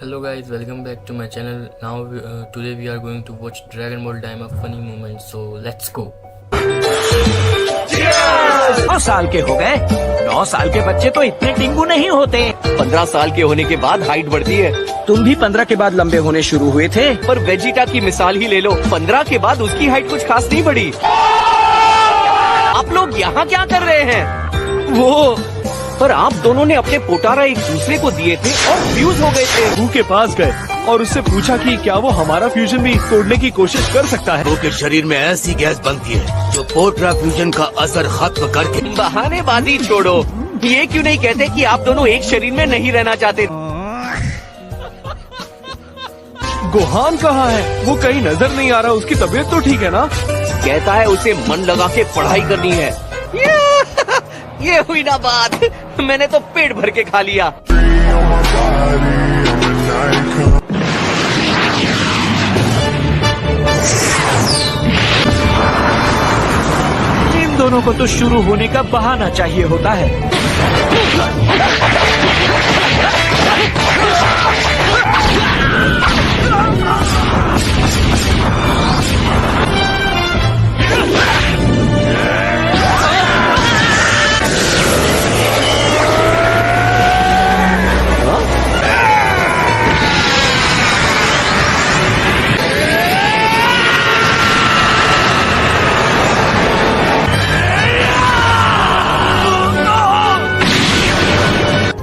Hello guys, welcome back to my channel. Now today we are going to watch Dragon Ball Daima funny moments. So let's go. 9 साल के हो गए। 9 साल के बच्चे तो इतने टिंगू नहीं होते। 15 साल के होने के बाद हाइट बढ़ती है। तुम भी 15 के बाद लंबे होने शुरू हुए थे। पर वेजिटा की मिसाल ही ले लो, 15 के बाद उसकी हाइट कुछ खास नहीं बढ़ी। आप लोग यहाँ क्या कर रहे हैं? वो पर आप दोनों ने अपने पोटारा एक दूसरे को दिए थे और फ्यूज हो गए थे। वो के पास गए और उससे पूछा कि क्या वो हमारा फ्यूजन भी तोड़ने की कोशिश कर सकता है। वो के शरीर में ऐसी गैस बनती है जो पोट्रा फ्यूजन का असर खत्म करके। बहानेबाजी छोड़ो, ये क्यों नहीं कहते कि आप दोनों एक शरीर में नहीं रहना चाहते? गोहान कहाँ है? वो कहीं नजर नहीं आ रहा। उसकी तबीयत तो ठीक है ना? कहता है उसे मन लगा के पढ़ाई करनी है। ये हुई ना बात, मैंने तो पेट भर के खा लिया। इन दोनों को तो शुरू होने का बहाना चाहिए होता है।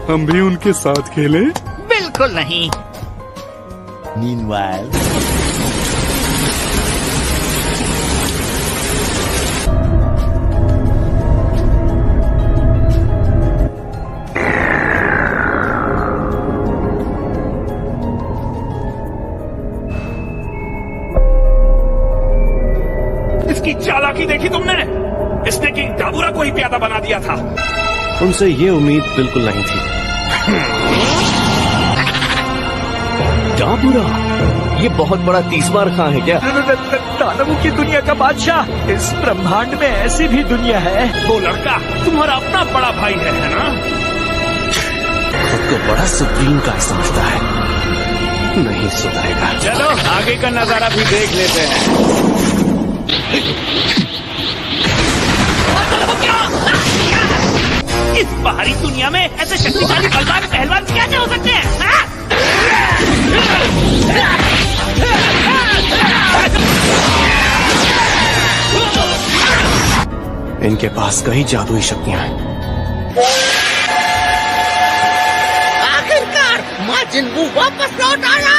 हम भी उनके साथ खेले? बिल्कुल नहीं। Meanwhile, इसकी चालाकी देखी तुमने? इसने किंग दाबूरा को ही प्यादा बना दिया था। उनसे ये उम्मीद बिल्कुल नहीं थी। दाबूरा, ये बहुत बड़ा 30 बार खां है क्या? दानवों की दुनिया का बादशाह। इस ब्रह्मांड में ऐसी भी दुनिया है। वो लड़का तुम्हारा अपना बड़ा भाई है ना? खुद को बड़ा सुप्रीम का समझता है, नहीं सुधरेगा। चलो आगे का नजारा भी देख लेते हैं। इस बाहरी दुनिया में ऐसे शक्तिशाली बलवान पहलवान कैसे हो सकते हैं? इनके पास कई जादुई शक्तियां हैं। आखिरकार माजिन बू वापस लौट आया।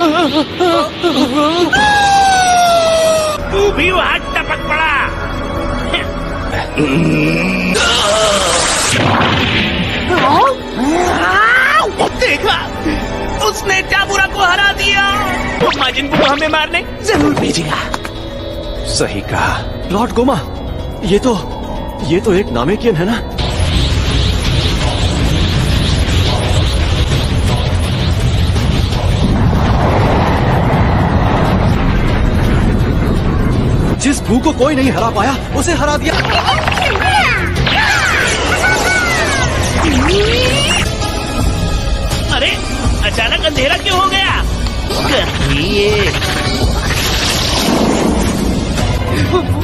तू भी वहाँ टपक पड़ा। देखा, उसने टाबूरा को हरा दिया। माजिन बू हमें मारने जरूर भेजेगा। सही कहा लॉर्ड गोमा। ये तो एक नामेकियन है ना? जिस भू को कोई नहीं हरा पाया उसे हरा दिया। अरे अचानक अंधेरा क्यों हो गया?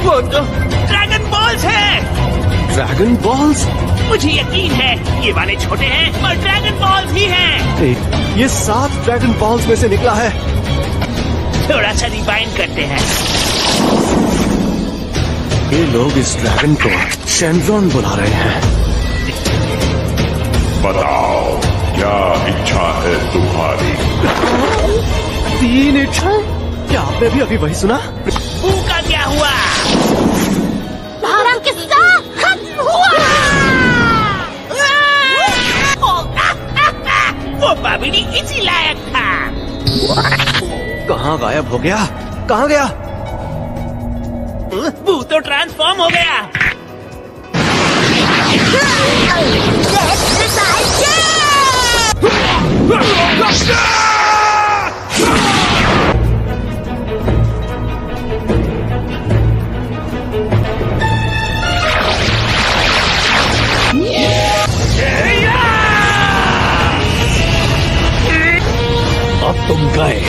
वो तो ड्रैगन बॉल्स है। Dragon balls? मुझे यकीन है ये वाले छोटे हैं पर ड्रैगन बॉल्स ही हैं। ये 7 ड्रैगन बॉल्स में से निकला है। थोड़ा सा रिवाइंड करते हैं। ये लोग इस ड्रैगन को शेनरॉन बुला रहे हैं। बताओ क्या इच्छा है तुम्हारी? 3 इच्छा? क्या आपने भी अभी वही सुना? बू का क्या हुआ? हमारा किस्सा खत्म हुआ। वो बाबिनी इसी लायक था। कहाँ गायब हो गया? कहाँ गया? बू तो ट्रांसफॉर्म हो गया। तुम गए।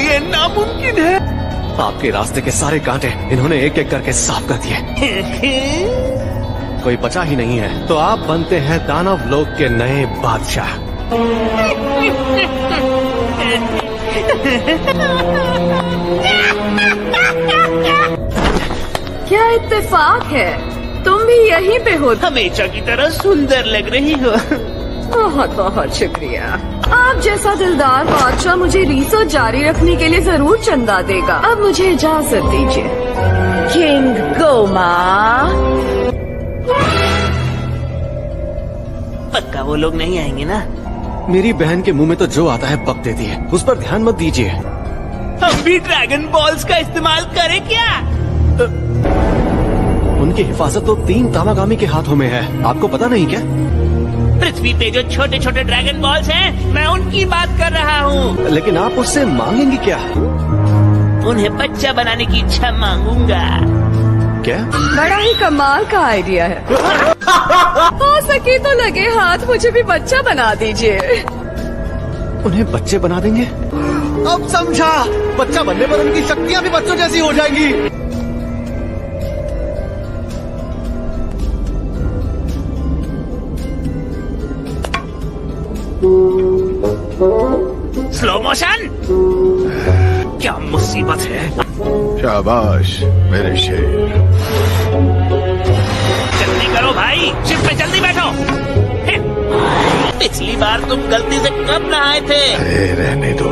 ये नामुमकिन है। आपके रास्ते के सारे कांटे इन्होंने एक एक करके साफ कर दिए। कोई बचा ही नहीं है। तो आप बनते हैं दानव लोक के नए बादशाह। क्या इत्तेफाक है, तुम भी यहीं पे हो। हमेशा की तरह सुंदर लग रही हो। बहुत बहुत शुक्रिया। आप जैसा दिलदार बादशाह मुझे रिसर्च जारी रखने के लिए जरूर चंदा देगा। अब मुझे इजाजत दीजिए। किंग गोमा। पक्का वो लोग नहीं आएंगे ना? मेरी बहन के मुंह में तो जो आता है बक देती है, उस पर ध्यान मत दीजिए। हम भी ड्रैगन बॉल्स का इस्तेमाल करें क्या? उनकी हिफाजत तो 3 तामागामी के हाथों में है, आपको पता नहीं क्या? पृथ्वी पे जो छोटे छोटे ड्रैगन बॉल्स हैं, मैं उनकी बात कर रहा हूँ। लेकिन आप उससे मांगेंगी क्या? उन्हें बच्चा बनाने की इच्छा मांगूंगा। क्या? बड़ा ही कमाल का आइडिया है। हो सके तो लगे हाथ मुझे भी बच्चा बना दीजिए। उन्हें बच्चे बना देंगे? अब समझा। बच्चा बनने पर उनकी शक्तियाँ भी बच्चों जैसी हो जाएंगी। Slow motion. क्या मुसीबत है। शाबाश मेरे शेर। जल्दी करो भाई, शिप पे जल्दी बैठो। पिछली बार तुम गलती से कब नहाए थे? रहने दो।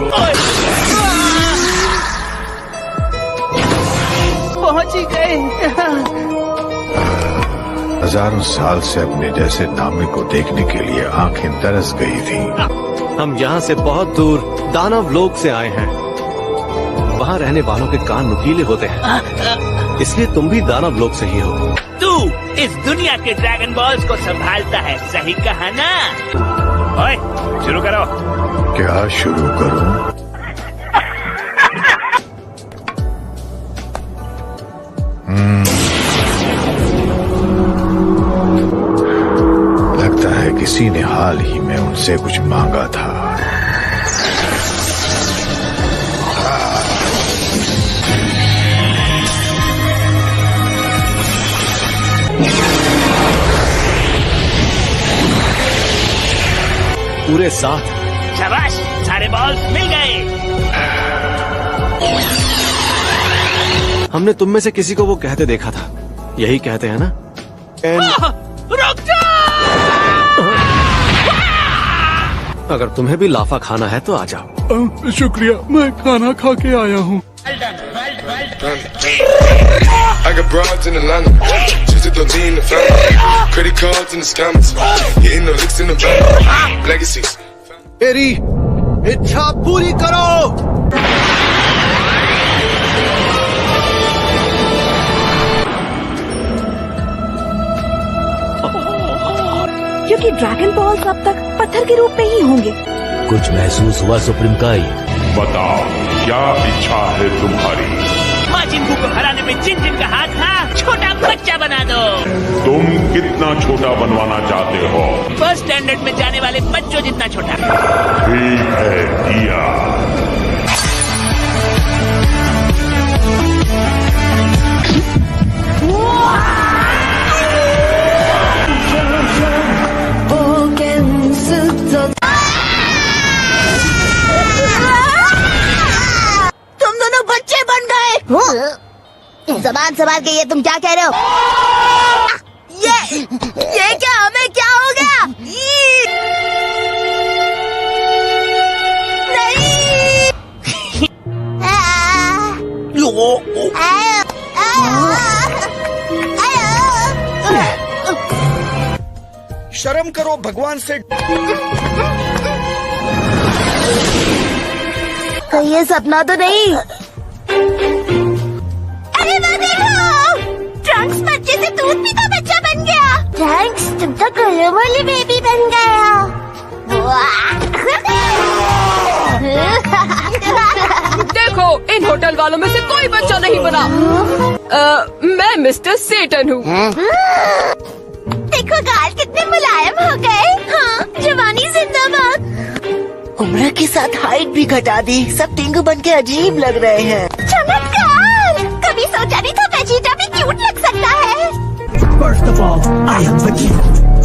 पहुंच ही गए। हजारों साल से अपने जैसे नामे को देखने के लिए आंखें तरस गई थी। हम यहाँ से बहुत दूर दानव लोक से आए हैं। वहाँ रहने वालों के कान नुकीले होते हैं, इसलिए तुम भी दानव लोक से ही हो। तू इस दुनिया के ड्रैगन बॉल्स को संभालता है, सही कहा ना? ओए, शुरू करो। क्या शुरू करूं? लगता है किसी ने हाल ही में उनसे कुछ मांगा था। पूरे 7। शाबाश, सारे बॉल्स मिल गए। हमने तुम में से किसी को वो कहते देखा था, यही कहते हैं ना? रुक जा! अगर तुम्हें भी लाफा खाना है तो आ जाओ। शुक्रिया, मैं खाना खा के आया हूँ। I got broads in Atlanta, just to the lean the family, credit cards and the scammers, getting the licks in the van, legacies. तेरी इच्छा पूरी करो। क्योंकि ड्रैगन बॉल्स अब तक पत्थर के रूप में ही होंगे। कुछ महसूस हुआ सुप्रीम काई? बताओ क्या इच्छा है तुम्हारी? माजिन बू को हराने में जिन जिन का हाथ था, छोटा बच्चा बना दो। तुम कितना छोटा बनवाना चाहते हो? फर्स्ट स्टैंडर्ड में जाने वाले बच्चों जितना छोटा। ठीक है, किया। तुम दोनों बच्चे बन गए। ज़बान संभाल के, ये तुम क्या कह रहे हो? ये क्या, हमें क्या हो गया? शर्म करो भगवान से। कहीं ये सपना तो नहीं? अरे वो देखो, ट्रंक्स बच्चे से दूध पीता बच्चा बन गया। ट्रंक्स, तुम तो कलर वाली बेबी बन गया। देखो, इन होटल वालों में से कोई बच्चा नहीं बना। मैं मिस्टर सेटन हूँ। देखो गाल कितने मुलायम हो गए। हाँ, जवानी जिंदाबाद। उम्र के साथ हाइट भी घटा दी, सब टिंगू बन के अजीब लग रहे हैं। चमत्कार! कभी सोचा नहीं था वेजिटा भी क्यूट लग सकता है। First of all, I am Vegeta.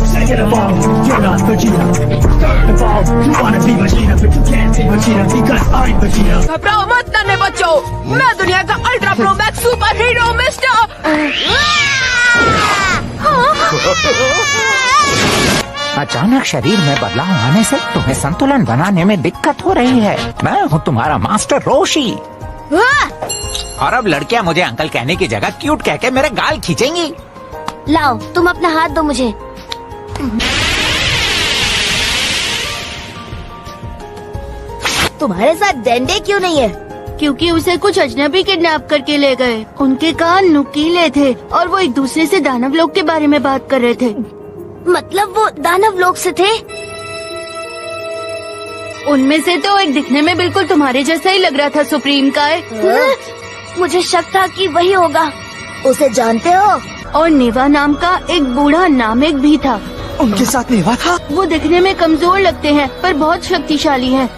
Second of all, you're not Vegeta. Third of all, you wanna be Vegeta, but you can't be Vegeta because I'm Vegeta. घबराओ मत नन्हे बच्चों, मैं दुनिया का ultra pro max super hero mister. अचानक शरीर में बदलाव आने से तुम्हें संतुलन बनाने में दिक्कत हो रही है। मैं हूँ तुम्हारा मास्टर रोशी। और अब लड़कियाँ मुझे अंकल कहने की जगह क्यूट कह के मेरे गाल खींचेंगी। लाओ, तुम अपना हाथ दो मुझे। तुम्हारे साथ डेंडे क्यों नहीं है? क्योंकि उसे कुछ अजनबी किडनैप करके ले गए। उनके कान नुकीले थे और वो एक दूसरे से दानव लोग के बारे में बात कर रहे थे। मतलब वो दानव लोग से थे? उनमें से तो एक दिखने में बिल्कुल तुम्हारे जैसा ही लग रहा था, सुप्रीम काय। मुझे शक था कि वही होगा। उसे जानते हो? और नेवा नाम का एक बूढ़ा नामिक भी था। उनके साथ नेवा था? वो दिखने में कमजोर लगते हैं पर बहुत शक्तिशाली हैं।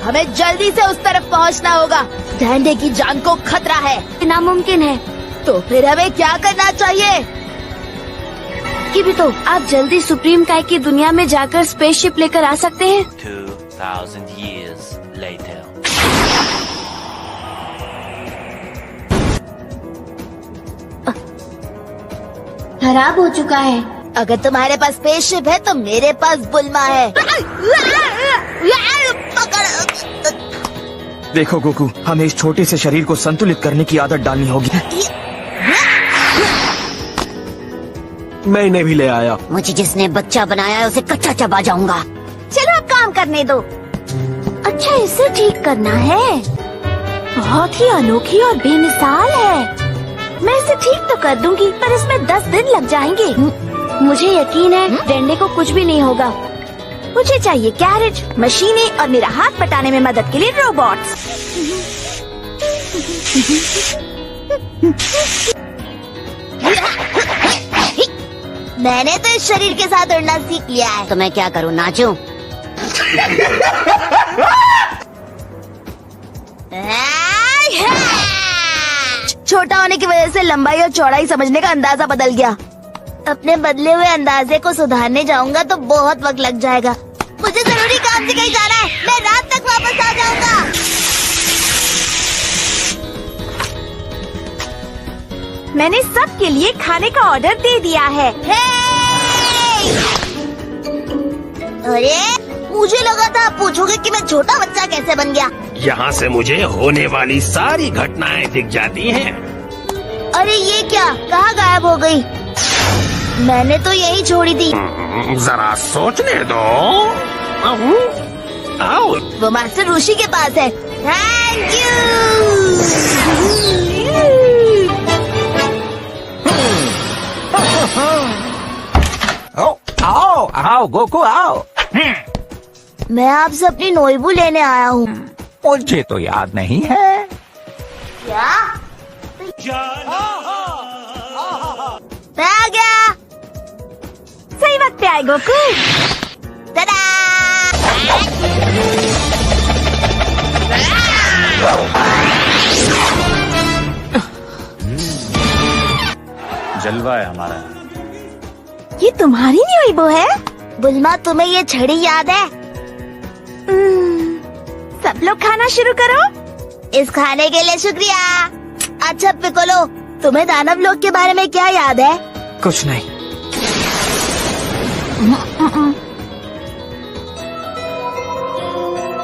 हमें जल्दी से उस तरफ पहुंचना होगा। डेंडे की जान को खतरा है। नामुमकिन है। तो फिर हमें क्या करना चाहिए? कि भी तो आप जल्दी सुप्रीम काय की दुनिया में जाकर स्पेसशिप लेकर आ सकते हैं। 2000 years later. खराब हो चुका है। अगर तुम्हारे पास स्पेसशिप है तो मेरे पास बुल्मा है। देखो गोकू, हमें इस छोटे से शरीर को संतुलित करने की आदत डालनी होगी। मैं इन्हें भी ले आया। मुझे जिसने बच्चा बनाया है उसे कच्चा चबा जाऊंगा। चलो अब काम करने दो। अच्छा, इसे ठीक करना है। बहुत ही अनोखी और बेमिसाल है। मैं इसे ठीक तो कर दूंगी पर इसमें 10 दिन लग जाएंगे। मुझे यकीन है डेंडे को कुछ भी नहीं होगा। मुझे चाहिए कैरेज, मशीनें और मेरा हाथ बटाने में मदद के लिए रोबोट्स। मैंने तो इस शरीर के साथ उड़ना सीख लिया है। तो मैं क्या करूँ, नाचूं? छोटा होने की वजह से लंबाई और चौड़ाई समझने का अंदाजा बदल गया। अपने बदले हुए अंदाजे को सुधारने जाऊंगा तो बहुत वक्त लग जाएगा। मुझे जरूरी काम से कहीं जाना है। मैं रात तक वापस आ जाऊंगा। मैंने सबके लिए खाने का ऑर्डर दे दिया है। अरे मुझे लगा था आप पूछोगे कि मैं छोटा बच्चा कैसे बन गया। यहाँ से मुझे होने वाली सारी घटनाएं दिख जाती हैं। अरे ये क्या, कहाँ गायब हो गई? मैंने तो यही छोड़ी थी। जरा सोचने दो। आओ। वो मास्टर ऋषि के पास है। Thank you. आओ आओ गोकू आओ। मैं आपसे अपनी नोइबू लेने आया हूँ। मुझे तो याद नहीं है। क्या? मैं आ गया। सही वक्त पे आए गोकू। जलवा है हमारा। ये तुम्हारी नोइबू है? बुल्मा, तुम्हें ये छड़ी याद है? सब लोग खाना शुरू करो। इस खाने के लिए शुक्रिया। अच्छा पिकोलो, तुम्हें दानव लोग के बारे में क्या याद है? कुछ नहीं।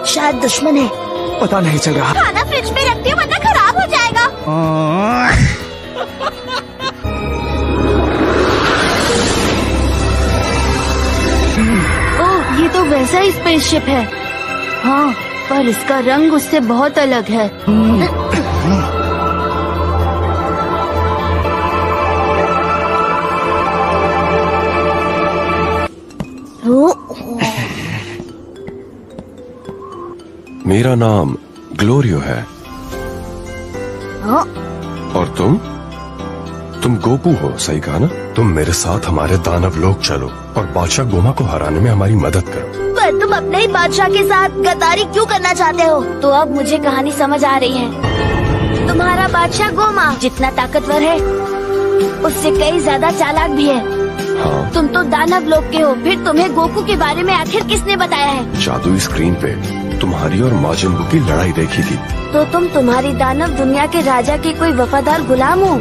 शायद दुश्मन है। पता नहीं चल रहा। खाना फ्रिज में रखती हूँ वरना खराब हो जाएगा। ओह, ये तो वैसा ही स्पेसशिप है। हाँ, पर इसका रंग उससे बहुत अलग है। मेरा नाम ग्लोरियो है। और तुम गोकू हो, सही कहा ना? तुम मेरे साथ हमारे दानव लोक चलो और बादशाह गोमा को हराने में हमारी मदद करो। पर तुम अपने ही बादशाह के साथ गद्दारी क्यों करना चाहते हो? तो अब मुझे कहानी समझ आ रही है। तुम्हारा बादशाह गोमा जितना ताकतवर है उससे कई ज्यादा चालाक भी है। हाँ। तुम तो दानव लोक के हो, फिर तुम्हें गोकू के बारे में आखिर किसने बताया है? जादुई स्क्रीन पे तुम्हारी और माजिन बू की लड़ाई देखी थी। तो तुम तुम्हारी दानव दुनिया के राजा के कोई वफादार गुलाम हो?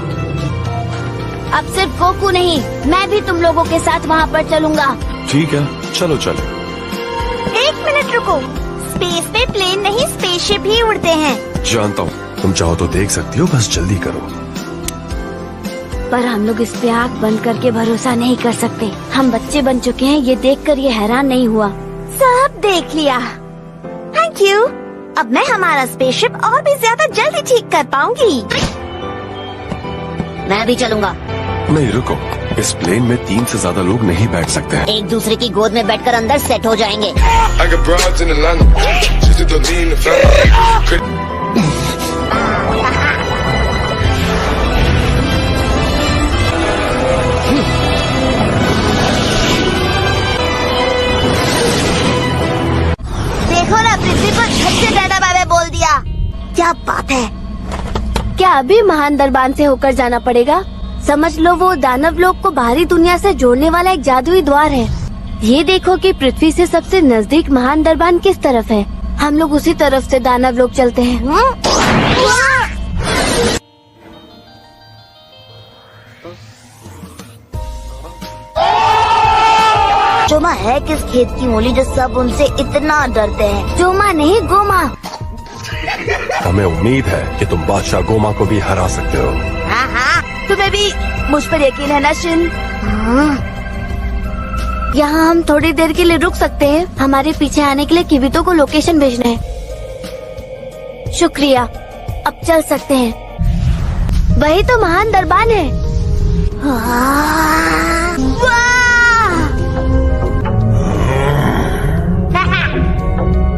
अब सिर्फ गोकू नहीं, मैं भी तुम लोगों के साथ वहाँ पर चलूँगा। ठीक है, चलो चलो। 1 मिनट रुको, स्पेस पे प्लेन नहीं स्पेसशिप ही उड़ते हैं। जानता हूँ, तुम चाहो तो देख सकती हो, बस जल्दी करो। पर हम लोग इस पे आँख बंद करके भरोसा नहीं कर सकते। हम बच्चे बन चुके हैं, ये देखकर ये हैरान नहीं हुआ। सब देख लिया, थैंक यू। अब मैं हमारा स्पेसशिप और भी ज्यादा जल्दी ठीक कर पाऊंगी। मैं भी चलूंगा। नहीं रुको, इस प्लेन में 3 से ज्यादा लोग नहीं बैठ सकते हैं। एक दूसरे की गोद में बैठकर अंदर सेट हो जाएंगे। I got broads in Atlanta, just to lean the family. देखो ना, पृथ्वी पर झट से टाटा बाय बाय बोल दिया। क्या बात है। क्या अभी महान दरबान से होकर जाना पड़ेगा? समझ लो वो दानव लोक को बाहरी दुनिया से जोड़ने वाला एक जादुई द्वार है। ये देखो कि पृथ्वी से सबसे नजदीक महान दरबान किस तरफ है। हम लोग उसी तरफ से दानव लोक चलते हैं। जोमा है किस खेत की मूली जो सब उनसे इतना डरते हैं? जोमा नहीं, गोमा। हमें उम्मीद है कि तुम बादशाह गोमा को भी हरा सकते हो। हाँ हाँ, तुम्हें भी मुझ पर यकीन है ना शिन? यहाँ हम थोड़ी देर के लिए रुक सकते हैं। हमारे पीछे आने के लिए किबितो को लोकेशन भेजना है। शुक्रिया, अब चल सकते हैं। वही तो महान दरबान है।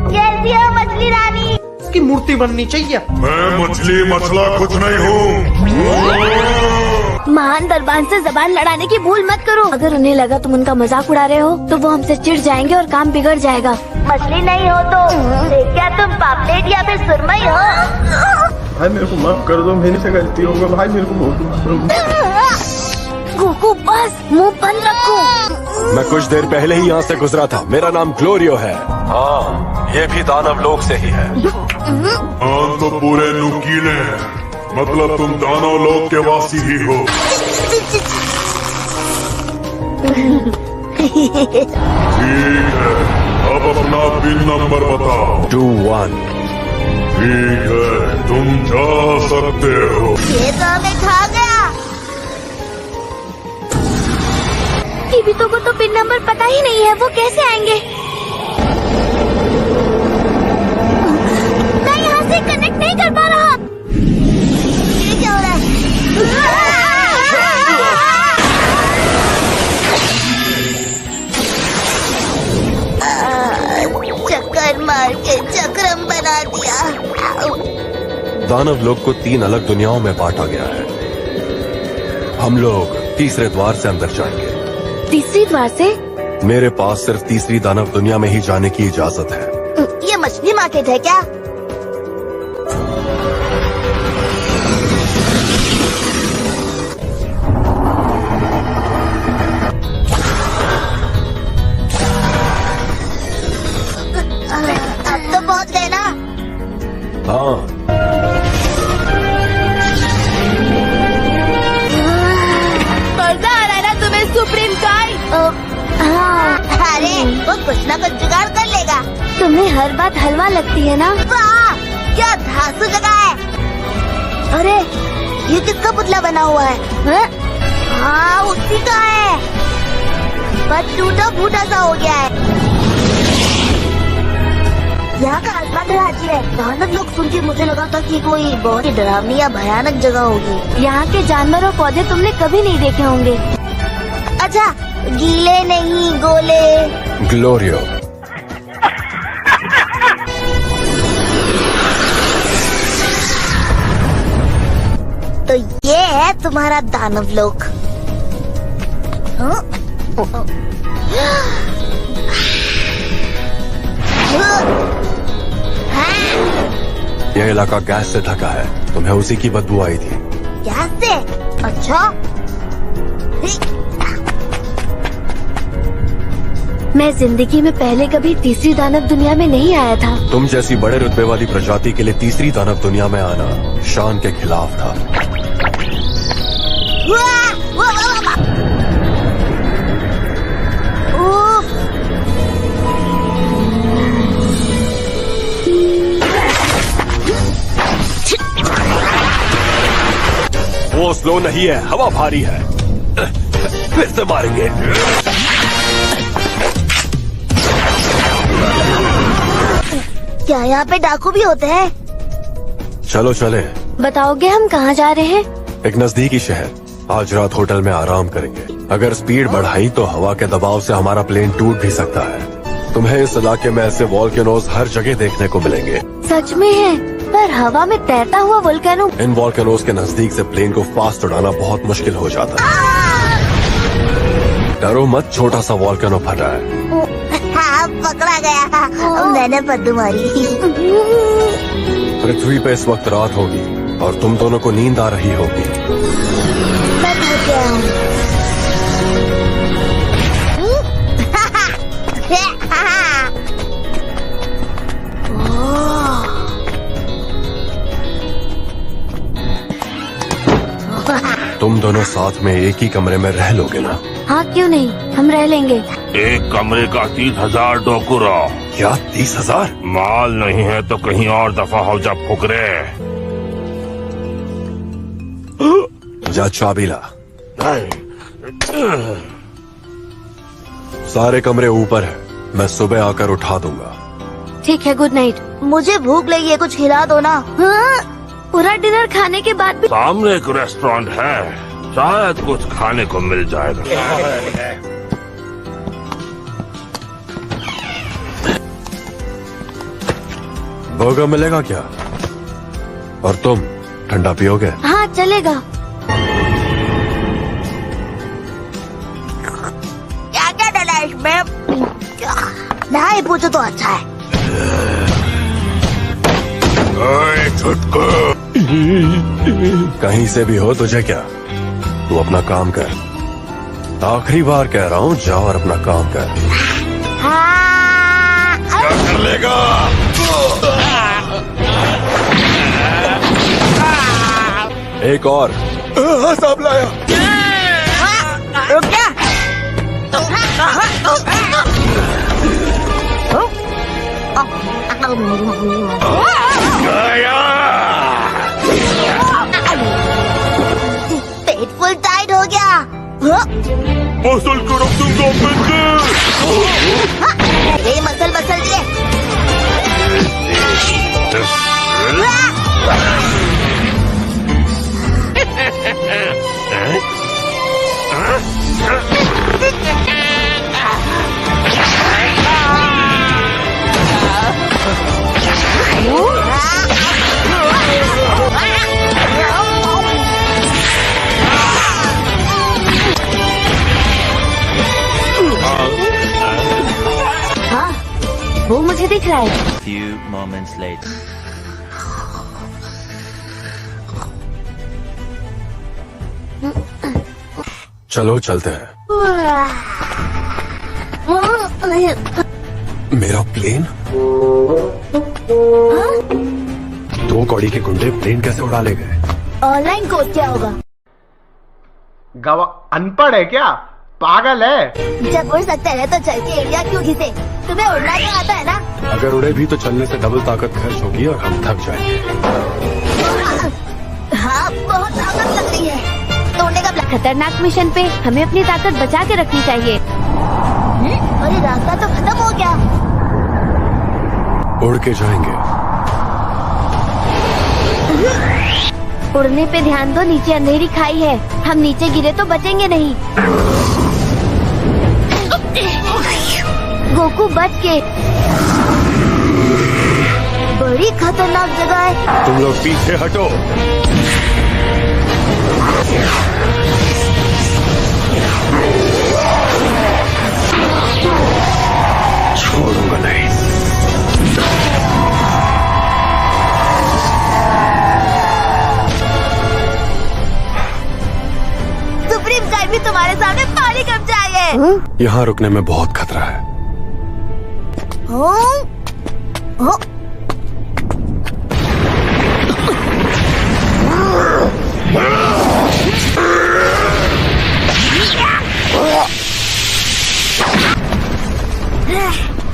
कैसी हो मछली रानी? इसकी मूर्ति बननी चाहिए। मैं मछली मछला कुछ नहीं हूँ। महान दरबान से जबान लड़ाने की भूल मत करो। अगर उन्हें लगा तुम उनका मजाक उड़ा रहे हो तो वो हमसे चिढ़ जाएंगे और काम बिगड़ जाएगा। मछली नहीं हो तो क्या तुम पापलेट या फिर सुरमई हो? भाई मेरे को माफ कर दो, मेरे से गलती हो गई। भाई मेरे को बहुत गोकू बस मुंह बंद रखो। मैं कुछ देर पहले ही यहाँ से गुजरा था। मेरा नाम ग्लोरियो है। हाँ, ये भी दानव लोक से ही है। हाँ तो पूरे नुकीले हैं, मतलब तुम दानव लोक के वासी ही हो। ठीक है, अब अपना पिन नंबर बताओ। 21। ठीक है, तुम जा सकते हो। ये तो हमें खा गया। किबितो को तो पिन नंबर पता ही नहीं है, वो कैसे आएंगे? मैं यहाँ से कनेक्ट नहीं कर पा रहा। ये क्या हो रहा है? चक्कर मार के चक्रम बना दिया। दानव लोक को 3 अलग दुनियाओं में बांटा गया है। हम लोग तीसरे द्वार से अंदर जाएंगे। तीसरी द्वार से? मेरे पास सिर्फ तीसरी दानव दुनिया में ही जाने की इजाजत है। ये मछली मार्केट है क्या? अब तो पहुंच गए ना? हाँ। मजा आ रहा है ना तुम्हें सुप्रीम काई? हाँ, अरे वो कुछ ना कुछ जुगाड़ कर लेगा। तुम्हें हर बात हलवा लगती है ना? वाह, क्या धांसू जगह है। अरे ये किसका पुतला बना हुआ है? हाँ उसी का है, पर टूटा फूटा सा हो गया है। यहाँ का आसमान तो अजीब है। दानव लोग सुन के मुझे लगा था कि कोई बहुत ही डरावनी या भयानक जगह होगी। यहाँ के जानवर और पौधे तुमने कभी नहीं देखे होंगे। अच्छा, गीले नहीं गोले। ग्लोरियो, तुम्हारा दानव लोक। हाँ? यह इलाका गैस से ढका है, तुम्हें उसी की बदबू आई थी। गैस से? अच्छा। मैं जिंदगी में पहले कभी तीसरी दानव दुनिया में नहीं आया था। तुम जैसी बड़े रुतबे वाली प्रजाति के लिए तीसरी दानव दुनिया में आना शान के खिलाफ था। वो स्लो नहीं है, हवा भारी है। फिर से मारेंगे। क्या यहाँ पे डाकू भी होते हैं? चलो चले। बताओगे हम कहाँ जा रहे हैं? एक नजदीकी शहर। आज रात होटल में आराम करेंगे। अगर स्पीड बढ़ाई तो हवा के दबाव से हमारा प्लेन टूट भी सकता है। तुम्हें इस इलाके में ऐसे वॉल्केनोज हर जगह देखने को मिलेंगे। सच में है? पर हवा में तैरता हुआ वोल्केनो? इन वॉल्केनोज के नजदीक से प्लेन को फास्ट उड़ाना बहुत मुश्किल हो जाता है। डरो मत, छोटा सा वॉल्केनो फटा है। हाँ, पकड़ा गया। मैंने पद्दू मारी। पृथ्वी पे इस वक्त रात होगी और तुम दोनों को नींद आ रही होगी। मैं थक गया हूँ। तुम दोनों साथ में एक ही कमरे में रह लोगे ना? हाँ, क्यों नहीं, हम रह लेंगे। एक कमरे का 30,000 डोकुरा। क्या 30,000? माल नहीं है तो कहीं और दफा हो जा फुकरे। जा चाबी ला। सारे कमरे ऊपर है, मैं सुबह आकर उठा दूंगा। ठीक है, गुड नाइट। मुझे भूख लगी है, कुछ खिला दो ना। हाँ? पूरा डिनर खाने के बाद भी? सामने एक रेस्टोरेंट है, शायद कुछ खाने को मिल जाएगा। बर्गर मिलेगा क्या? और तुम ठंडा पियोगे? हाँ, चलेगा। क्या क्या डला है इसमें? नहीं पूछो तो अच्छा है। कहीं से भी हो तुझे क्या? तू अपना काम कर। आखिरी बार कह रहा हूँ, जाओ और अपना काम कर। क्या कर लेगा? एक और। सांप लाया। रुक जा। पेट फुल टाइट हो गया। मसल को रख दूंगा बंदे। ये मसल मसल दिए। हाँ, वो मुझे दिख रहा है। Few moments later. चलो चलते हैं। मेरा प्लेन? 2 कौड़ी के गुंडे प्लेन कैसे उड़ा ले गए? ऑनलाइन कोड क्या होगा? अनपढ़ है क्या? पागल है? जब उड़ सकते हैं तो चल के एरिया क्यों घिसे? तुम्हें उड़ना तो आता है ना? अगर उड़े भी तो चलने से डबल ताकत खर्च होगी और हम थक जाएंगे। हाँ, बहुत ताकत लग रही है। तोड़ने का खतरनाक मिशन पे हमें अपनी ताकत बचा के रखनी चाहिए। अरे रास्ता तो खत्म हो गया। उड़ के जाएंगे। उड़ने पे ध्यान दो, नीचे अंधेरी खाई है, हम नीचे गिरे तो बचेंगे नहीं। गोकू बच के। बड़ी खतरनाक जगह है। तुम लोग पीछे हटो। छोड़ूंगा नहीं। सुप्रीम टाइम भी तुम्हारे सामने पानी कब जाएंगे? यहाँ रुकने में बहुत खतरा है।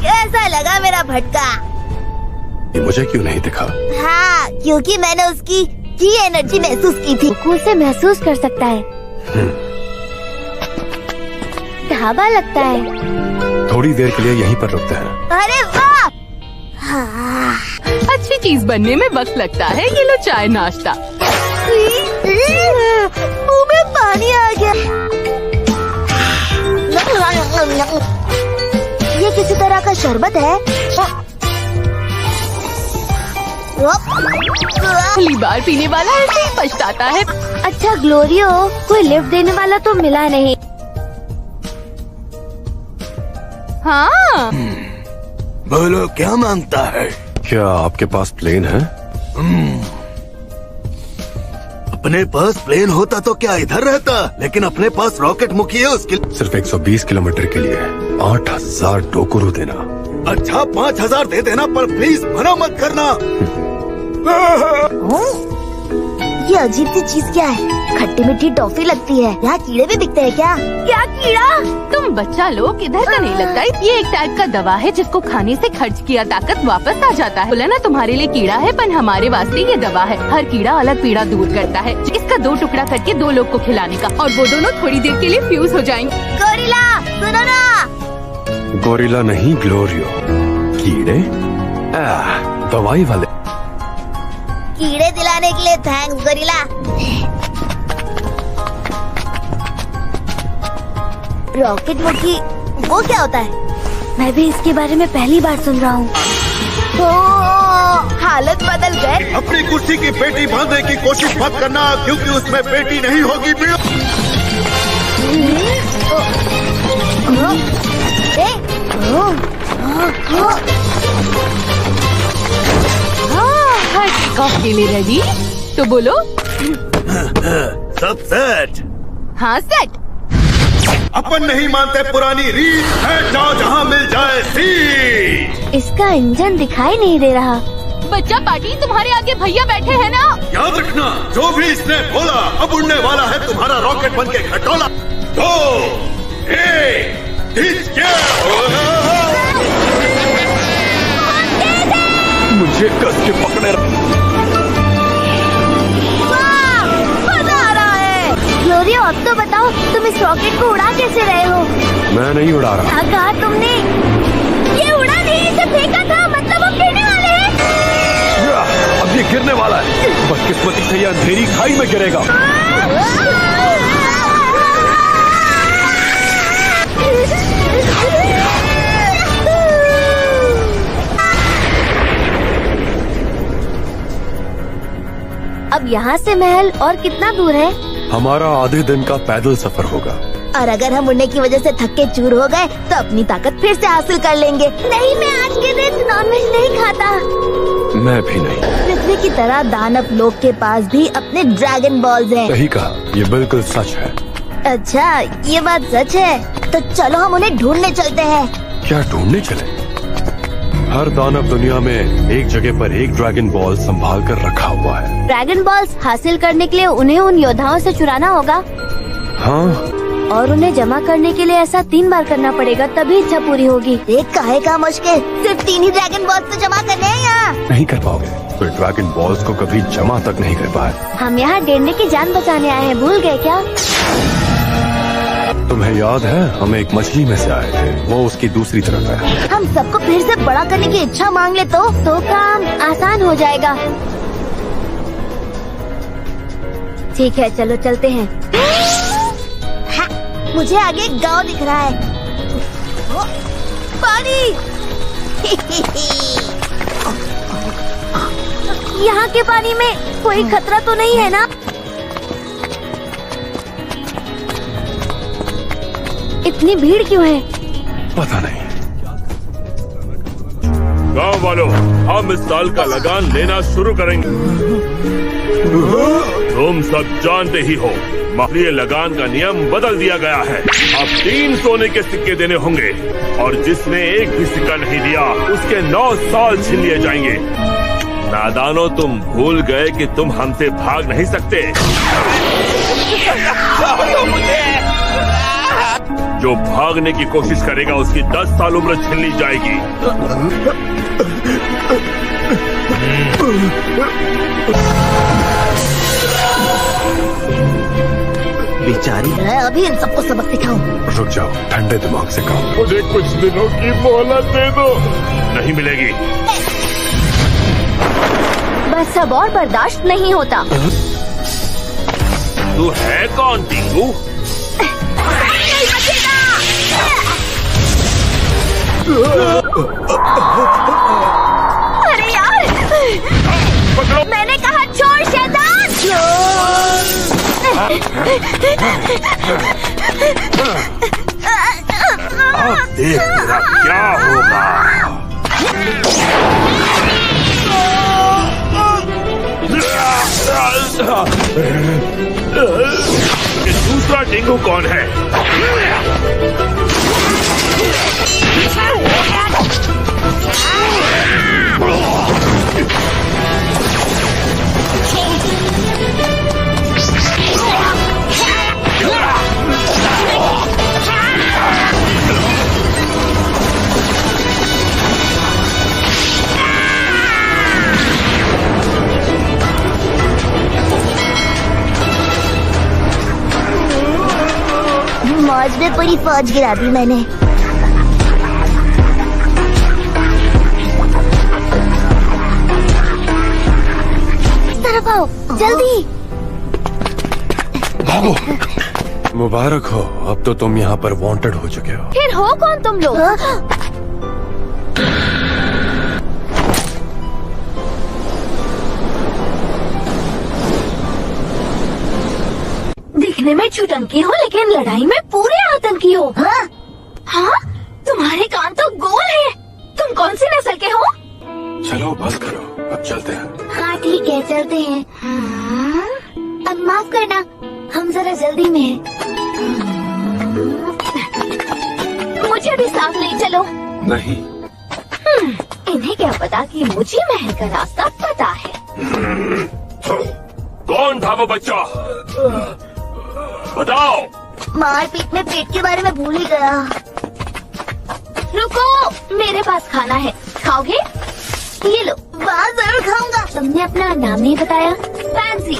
कैसा लगा मेरा भटका? ये मुझे क्यों नहीं दिखा? हाँ, क्योंकि मैंने उसकी की एनर्जी महसूस की थी। सुकून से महसूस कर सकता है। ढाबा लगता है। थोड़ी देर के लिए यहीं पर रुकते हैं। अरे वाह! अच्छी चीज बनने में वक्त लगता है। ये लो चाय नाश्ता। मुंह में पानी आ गया। ये किसी तरह का शरबत है। पहली बार पीने वाला ऐसे ही पछताता है। अच्छा ग्लोरियो, कोई लिफ्ट देने वाला तो मिला नहीं। हाँ। बोलो क्या मांगता है? क्या आपके पास प्लेन है? अपने पास प्लेन होता तो क्या इधर रहता, लेकिन अपने पास रॉकेट मुखी है। उसके सिर्फ 120 किलोमीटर के लिए 8000 डोकुरु देना। अच्छा 5000 दे देना, पर प्लीज मना मत करना। ये अजीब सी चीज क्या है? खट्टी मीठी टॉफी लगती है। यहाँ कीड़े भी बिकते हैं क्या? क्या कीड़ा? तुम बच्चा लोग इधर का नहीं लगता। ये एक टाइप का दवा है जिसको खाने से खर्च किया ताकत वापस आ जाता है। बोला ना तुम्हारे लिए कीड़ा है, पर हमारे वास्ते ये दवा है। हर कीड़ा अलग पीड़ा दूर करता है। इसका 2 टुकड़ा करके 2 लोग को खिलाने का, और वो दोनों थोड़ी देर के लिए फ्यूज हो जाएंगे। गोरिल्ला सुनो ना। गोरिल्ला नहीं, ग्लोरियो। कीड़े? दवाई वाले। कीड़े दिलाने के लिए थैंक्स गोरिल्ला। रॉकेट मुखी वो क्या होता है? मैं भी इसके बारे में पहली बार सुन रहा हूँ। हालत बदल गए। अपनी कुर्सी की पेटी बांधने की कोशिश मत करना, क्योंकि उसमें पेटी नहीं होगी। के लिए रेडी? तो बोलो। सब सेट? हाँ सेट। अपन नहीं मानते पुरानी रीत है, जाओ जहाँ मिल जाए सीट। इसका इंजन दिखाई नहीं दे रहा। बच्चा पार्टी, तुम्हारे आगे भैया बैठे हैं ना। याद रखना, जो भी इसने बोला अब उड़ने वाला है तुम्हारा रॉकेट बन के खटोला। 2 1 मुझे कस के पकड़े। मजा आ रहा है। ग्लोरियो, अब तो बताओ तुम इस रॉकेट को उड़ा कैसे रहे हो? मैं नहीं उड़ा रहा। क्या कहा तुमने? ये उड़ा नहीं, इसे फेंका था। मतलब हम गिरने वाले हैं। अब ये गिरने वाला है। बदकिस्मती से ये अंधेरी खाई में गिरेगा। अब यहाँ से महल और कितना दूर है? हमारा आधे दिन का पैदल सफर होगा। और अगर हम उड़ने की वजह से थक्के चूर हो गए तो अपनी ताकत फिर से हासिल कर लेंगे। नहीं, मैं आज के दिन नॉनवेज नहीं खाता। मैं भी नहीं। पृथ्वी की तरह दानव लोग के पास भी अपने ड्रैगन बॉल्स हैं। सही कहा, ये बिल्कुल सच है। अच्छा, ये बात सच है। तो चलो हम उन्हें ढूंढने चलते हैं। क्या ढूंढने चले? हर दानव दुनिया में एक जगह पर एक ड्रैगन बॉल संभाल कर रखा हुआ है। ड्रैगन बॉल्स हासिल करने के लिए उन्हें उन योद्धाओं से चुराना होगा। हाँ, और उन्हें जमा करने के लिए ऐसा 3 बार करना पड़ेगा, तभी इच्छा पूरी होगी। एक काहे का मुश्किल, सिर्फ 3 ही ड्रैगन बॉल्स तो जमा करने हैं यहाँ। नहीं कर पाओगे। तो ड्रैगन बॉल्स को कभी जमा तक नहीं कर पाए। हम यहाँ गेंडे की जान बचाने आए हैं, भूल गए क्या? तुम्हें याद है, हम एक मछली में से आए थे। वो उसकी दूसरी तरफ है। हम सबको फिर से बड़ा करने की इच्छा मांग ले तो काम आसान हो जाएगा। ठीक है, चलो चलते हैं। हाँ, मुझे आगे एक गांव दिख रहा है। पानी। यहाँ के पानी में कोई खतरा तो नहीं है ना? इतनी भीड़ क्यों है? पता नहीं। गांव वालों, हम इस साल का लगान लेना शुरू करेंगे। तुम सब जानते ही हो, मालिये लगान का नियम बदल दिया गया है। अब 3 सोने के सिक्के देने होंगे और जिसने एक भी सिक्का नहीं दिया उसके 9 साल छीन लिए जाएंगे। नादानो, तुम भूल गए कि तुम हमसे भाग नहीं सकते। जो भागने की कोशिश करेगा उसकी 10 साल उम्र छीन ली जाएगी। बेचारी, मैं अभी इन सबको सबक सिखाऊं। रुक जाओ, ठंडे दिमाग से काम। मुझे कुछ दिनों की मोहलत दे दो। नहीं मिलेगी। बस अब और बर्दाश्त नहीं होता। तू है कौन टिंगू? अरे यार, मैंने कहा छोड़ शैतान। देख तेरा क्या होगा। ये दूसरा टिंगू कौन है? मौज में पूरी फौज गिरा दी मैंने। इस तरफ आओ, जल्दी। भागो। मुबारक हो, अब तो तुम यहाँ पर वांटेड हो चुके हो। फिर हो कौन तुम लोग? दिखने में छुटंकी हो लेकिन लड़ाई में पूरे आतंकी हो। हाँ? हाँ? तुम्हारे कान तो गोल है। तुम कौन सी नस्ल के हो? चलो बस करो, अब चलते हैं। हाँ ठीक है, चलते हैं। हाँ? अब माफ करना, हम जरा जल्दी में हैं। मुझे भी साथ ले चलो। नहीं। इन्हें क्या पता कि मुझे महल का रास्ता पता है। कौन था वो बच्चा? बताओ। मारपीट में पेट के बारे में भूल ही गया। रुको, मेरे पास खाना है, खाओगे? ये लो। वाह, जरूर खाऊंगा। तुमने अपना नाम नहीं बताया। पैंसी।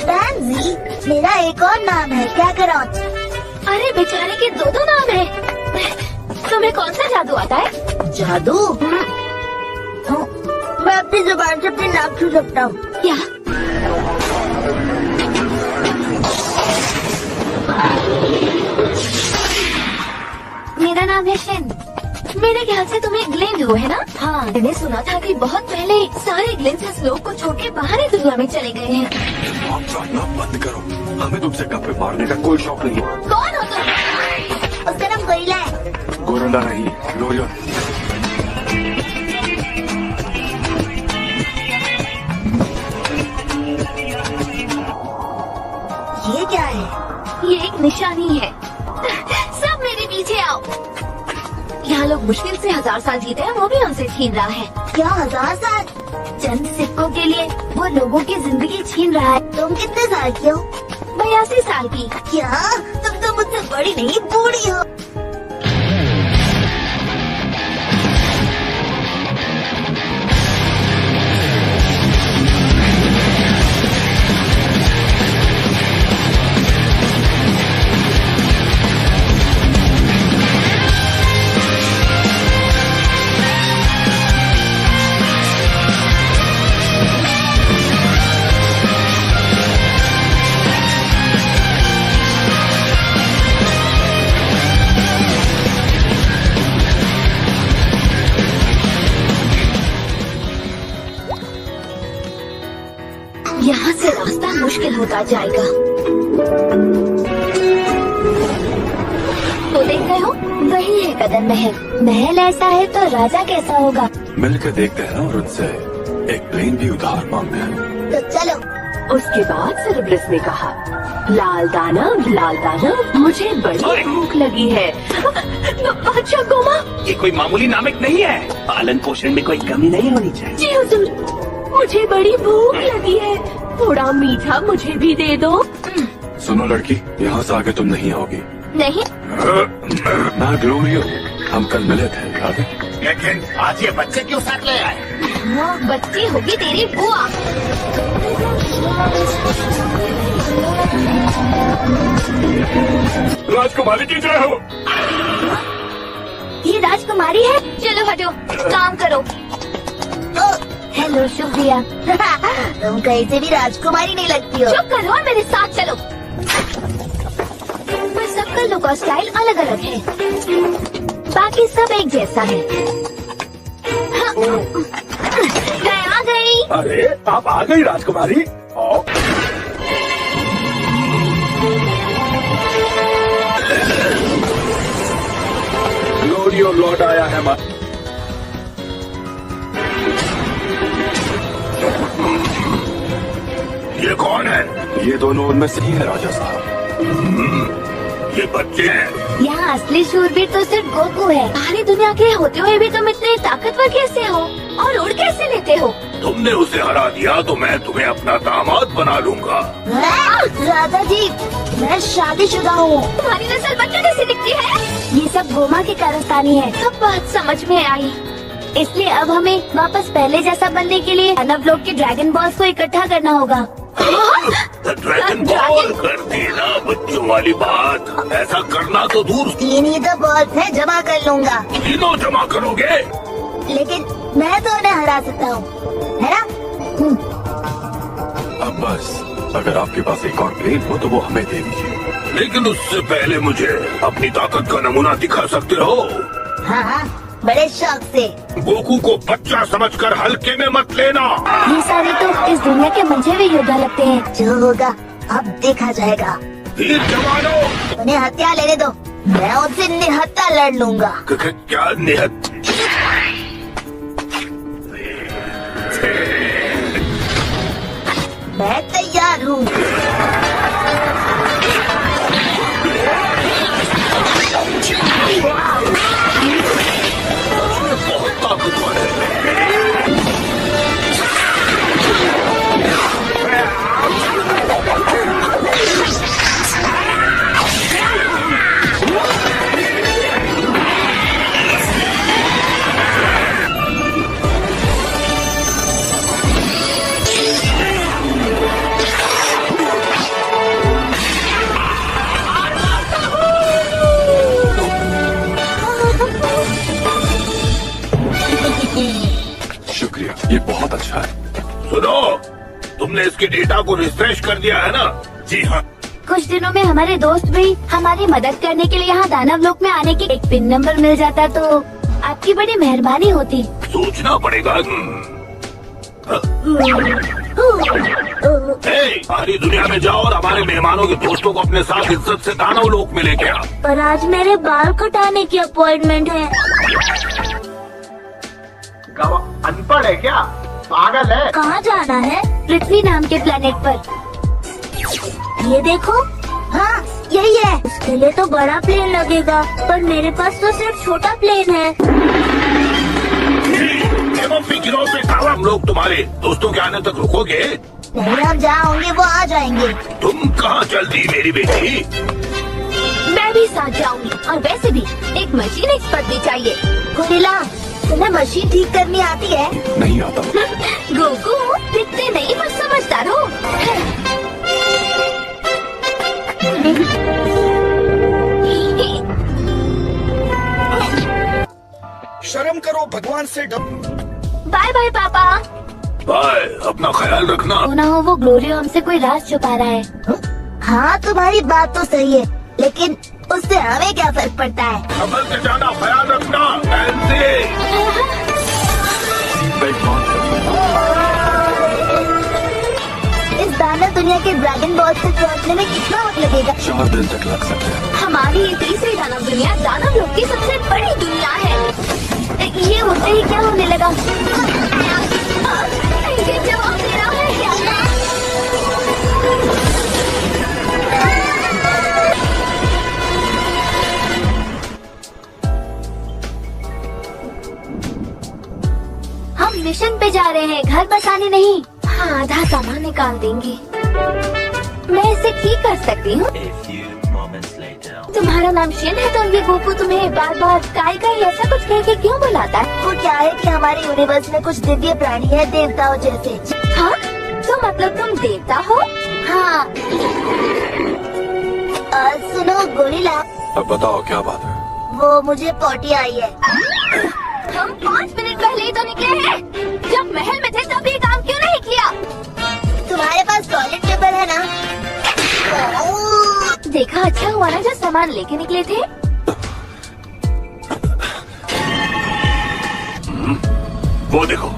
पैंसी? मेरा एक और नाम है, क्या करो? अरे बेचारे के 2 नाम है। तुम्हें कौन सा जादू आता है? जादू? मैं अपनी जुबान से अपने नाम छू सकता हूँ। क्या? मेरा नाम है शेन। मेरे ख्याल से तुम एक ग्लिंड हो, है ना? हाँ, मैंने सुना था कि बहुत पहले सारे ग्लिंड्स लोग को छोड़ के बाहरी दुनिया में चले गए हैं। बंद करो, हमें तुमसे गप्पे मारने का कोई शौक नहीं है। कौन हो तुम? उसका नाम गोरिल्ला है। गोरिल्ला नहीं, लोरियन। ये क्या है? ये एक निशानी है। सब मेरे पीछे आओ। यहाँ लोग मुश्किल से 1000 साल जीते हैं, वो भी हमसे छीन रहा है। क्या 1000 साल? चंद सिक्कों के लिए वो लोगों की जिंदगी छीन रहा है। तुम कितने साल की हो? 82 साल की। क्या? तुम तो मुझसे बड़ी नहीं, बूढ़ी हो। यहाँ से रास्ता मुश्किल होता जाएगा। वो देख रहे हो, वही है कदम महल। महल ऐसा है तो राजा कैसा होगा? मिलकर देखते हैं और उनसे एक प्लेन भी उधार मांगते हैं। तो चलो। उसके बाद सेरेब्रस ने कहा, लाल दानव, मुझे बड़ी भूख लगी है। अच्छा गोमा, ये कोई मामूली नामिक नहीं है, पालन पोषण में कोई कमी नहीं होनी चाहिए। जी हुजूर, मुझे बड़ी भूख लगी है, थोड़ा मीठा मुझे भी दे दो। सुनो लड़की, यहाँ से आगे तुम नहीं आओगी। नहीं। मैं ग्लोरियो, हम कल मिले थे, याद है? लेकिन आज ये बच्चे क्यों साथ ले आए? बच्ची होगी तेरी बुआ। राजकुमारी की जय हो। ये राजकुमारी है? चलो हटो, काम करो। हेलो शुक्रिया। तुम कहीं से भी राजकुमारी नहीं लगती हो। चुप करो और मेरे साथ चलो। पर सबका लुक और स्टाइल अलग अलग है, बाकी सब एक जैसा है। मैं आ गई। अरे आप आ गई राजकुमारी। ग्लोरियो लौट आया है। ये कौन है? ये दोनों उनमें से ही है राजा साहब। ये बच्चे हैं। यहाँ असली शूरवीर तो सिर्फ गोकू है। बाहरी दुनिया के होते हुए भी तुम इतने ताकतवर कैसे हो और उड़ कैसे लेते हो? तुमने उसे हरा दिया तो मैं तुम्हें अपना दामाद बना लूंगा। राजा जी, मैं शादीशुदा हूँ। तुम्हारी नस्ल बच्चों जैसी दिखती है। ये सब गोमा की कारस्तानी है। सब बात समझ में आई, इसलिए अब हमें वापस पहले जैसा बनने के लिए मानव लोग के ड्रैगन बॉल्स को इकट्ठा करना होगा। ड्रैगन बॉल कर दी ना बच्चों वाली बात। ऐसा करना तो दूर। 3 ही तो बॉल्स है, जमा कर लूंगा। तीनों जमा करोगे? लेकिन मैं तो उन्हें हरा सकता हूँ, है ना? अब बस, अगर आपके पास एक और प्लेन हो तो वो हमें दे दीजिए। लेकिन उससे पहले मुझे अपनी ताकत का नमूना दिखा सकते हो? हाँ, बड़े शौक से। गोकू को बच्चा समझकर हल्के में मत लेना। ये सारे तो इस दुनिया के मंझे हुए योद्धा लगते हैं। जो होगा अब देखा जाएगा। वीर जवानों, उन्हें हत्या लेने दो, मैं उनसे निहत्था लड़ लूंगा। क्या निहत्था? मैं तैयार हूँ। बहुत ताकतवर है। शुक्रिया, ये बहुत अच्छा है। सुनो, तुमने इसके डेटा को रिफ्रेश कर दिया है ना? जी हाँ। कुछ दिनों में हमारे दोस्त भी हमारी मदद करने के लिए यहाँ दानव लोक में आने की एक पिन नंबर मिल जाता तो आपकी बड़ी मेहरबानी होती। सोचना पड़ेगा। सारी दुनिया में जाओ और हमारे मेहमानों के दोस्तों को अपने साथ इज्जत से दानव लोक में लेके आओ। पर आज मेरे बाल कटाने की अपॉइंटमेंट है। अनपढ़ है क्या? पागल है। कहाँ जाना है? पृथ्वी नाम के प्लेनेट पर। ये देखो, हाँ यही है। उसके लिए तो बड़ा प्लेन लगेगा, पर मेरे पास तो सिर्फ छोटा प्लेन है। गिरोह पे हम लोग तुम्हारे दोस्तों के आने तक रुकोगे? नहीं, हम जहाँ होंगे वो आ जाएंगे। तुम कहाँ चल दी मेरी बेटी? मैं भी साथ जाऊंगी, और वैसे भी एक मशीन एक्सपर्ट भी चाहिए। गुरिल्ला, तुम्हें मशीन ठीक करनी आती है? नहीं आता। गोकू, दिखते नहीं पर समझदार हो। शर्म करो, भगवान से डरो। बाय बाय पापा। बाय, अपना ख्याल रखना। हो ना हो वो ग्लोरियो हमसे कोई राज छुपा रहा है। हाँ तुम्हारी बात तो सही है, लेकिन उससे हमें क्या फर्क पड़ता है? संभल के जाना, ख्याल रखना। इस दानव दुनिया के ड्रैगन बॉल तक पहुँचने में कितना वक्त लगेगा? 4 दिन तक लग सकते हैं। हमारी ये तीसरी दानव दुनिया दानव लोग की सबसे बड़ी दुनिया है। ये होते ही क्या होने लगा? ये जवाब दे रहा है क्या? हम मिशन पे जा रहे हैं, घर बसाने नहीं। हाँ, आधा सामान निकाल देंगे। मैं इसे ठीक कर सकती हूँ। तुम्हारा नाम शिन है तो ये गोकू तुम्हें बार बार काई ऐसा कुछ कह के क्यों बुलाता है? वो क्या है कि हमारे यूनिवर्स में कुछ दिव्य प्राणी है, देवताओं जैसे। हाँ, तो मतलब तुम देवता हो? हाँ। सुनो गोरिल्ला, अब बताओ क्या बात है? वो मुझे पोटी आई है। हम 5 मिनट पहले ही तो निकले हैं। जब महल में थे तब ये काम क्यों नहीं किया? तुम्हारे पास टॉयलेट पेपर है ना? देखा, अच्छा हुआ ना जो सामान लेके निकले थे। वो देखो।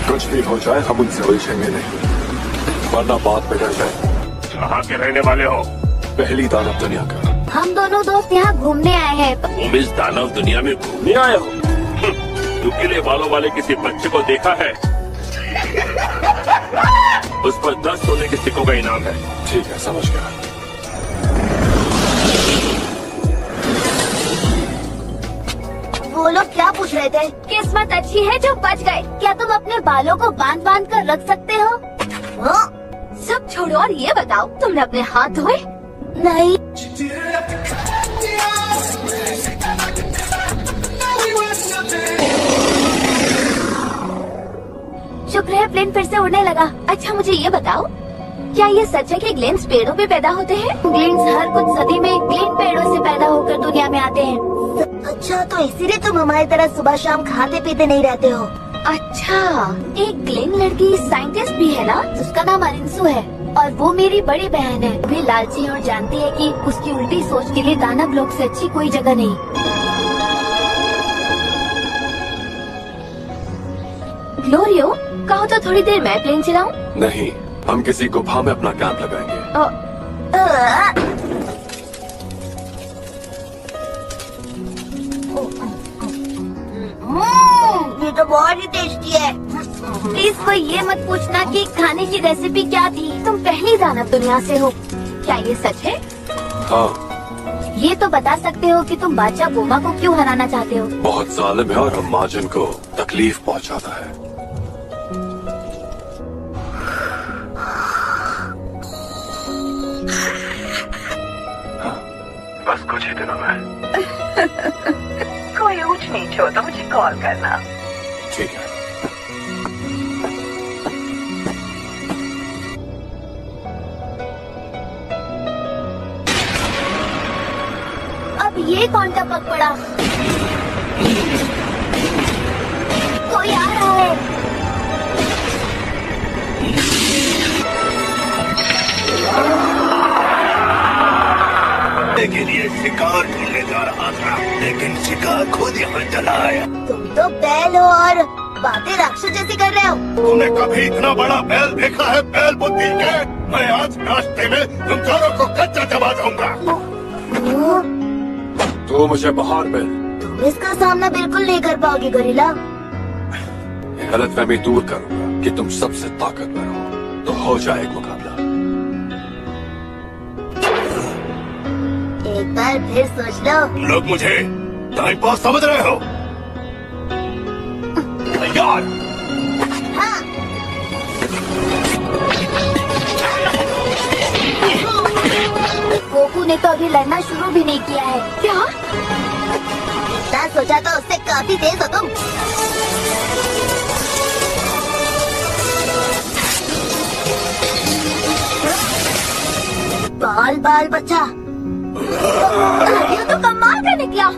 कुछ भी हो जाए हम उनसे उलझेंगे नहीं, वरना बात बिगड़ जाए। कहाँ के रहने वाले हो? पहली दानव दुनिया का। हम दोनों दोस्त यहाँ घूमने आए हैं। तुम इस दानव दुनिया में घूमने आए हो? नुकीले बालों वाले किसी बच्चे को देखा है? उस पर 10 सोने के सिक्कों का इनाम है। ठीक है, समझ गया। वो लोग क्या पूछ रहे थे? किस्मत अच्छी है जो बच गए। क्या तुम अपने बालों को बांध बांध कर रख सकते हो? सब छोड़ो और ये बताओ, तुमने अपने हाथ धोए? नहीं। शुक्र है प्लेन फिर से उड़ने लगा। अच्छा मुझे ये बताओ, क्या ये सच है कि ग्लेन्स पेड़ों पे पैदा होते हैं? ग्लेन्स हर कुछ सदी में ग्लेन पेड़ों से पैदा होकर दुनिया में आते हैं। अच्छा, तो इसीलिए तुम हमारी तरह सुबह शाम खाते पीते नहीं रहते हो। अच्छा, एक ग्लेन लड़की साइंटिस्ट भी है ना? उसका नाम अरिंसू है और वो मेरी बड़ी बहन है। वे लालची और जानती है कि उसकी उल्टी सोच के लिए दानव लोग से अच्छी कोई जगह नहीं। ग्लोरियो, कहो तो थोड़ी देर मैं प्लेन चलाऊं? नहीं, हम किसी गुफा में अपना कैंप लगाएंगे। ये तो बहुत ही टेस्टी है। प्लीज कोई ये मत पूछना कि खाने की रेसिपी क्या थी। तुम पहली दानव दुनिया से हो, क्या ये सच है? हाँ। ये तो बता सकते हो कि तुम बादशाह बोमा को क्यों हराना चाहते हो? बहुत जालिम है और हम माजिन को तकलीफ पहुंचाता है। बस कुछ ही दिनों में। कोई ऊंच नीच हो तो मुझे कॉल करना। ठीक है। अब ये कौन टपक पड़ा? कोई आ रहा है। के लिए शिकार ढूंढने जा रहा था, लेकिन शिकार खुद यहाँ चला आया। तुम तो बैल हो और बातें राक्षस जैसी कर रहे हो। तुमने कभी इतना बड़ा बैल देखा है? बैल बुद्धि के। मैं आज नाश्ते में तुम दोनों को कच्चा चबा दूंगा। तो मुझे बाहर मिल। तुम इसका सामना बिल्कुल नहीं कर पाओगे गोरिल्ला। गलतफहमी दूर करूंगा कि तुम सबसे ताकतवर हो, तो हो जाए मुकाबला। एक बार फिर सोच लो। तुम लोग मुझे टाइम पास समझ रहे हो? तैयार? हाँ। गोकू ने तो अभी लड़ना शुरू भी नहीं किया है। क्या? मैं सोचा था उससे काफी तेज हो तुम। बाल बाल बच्चा। ये तो कमाल का निकला।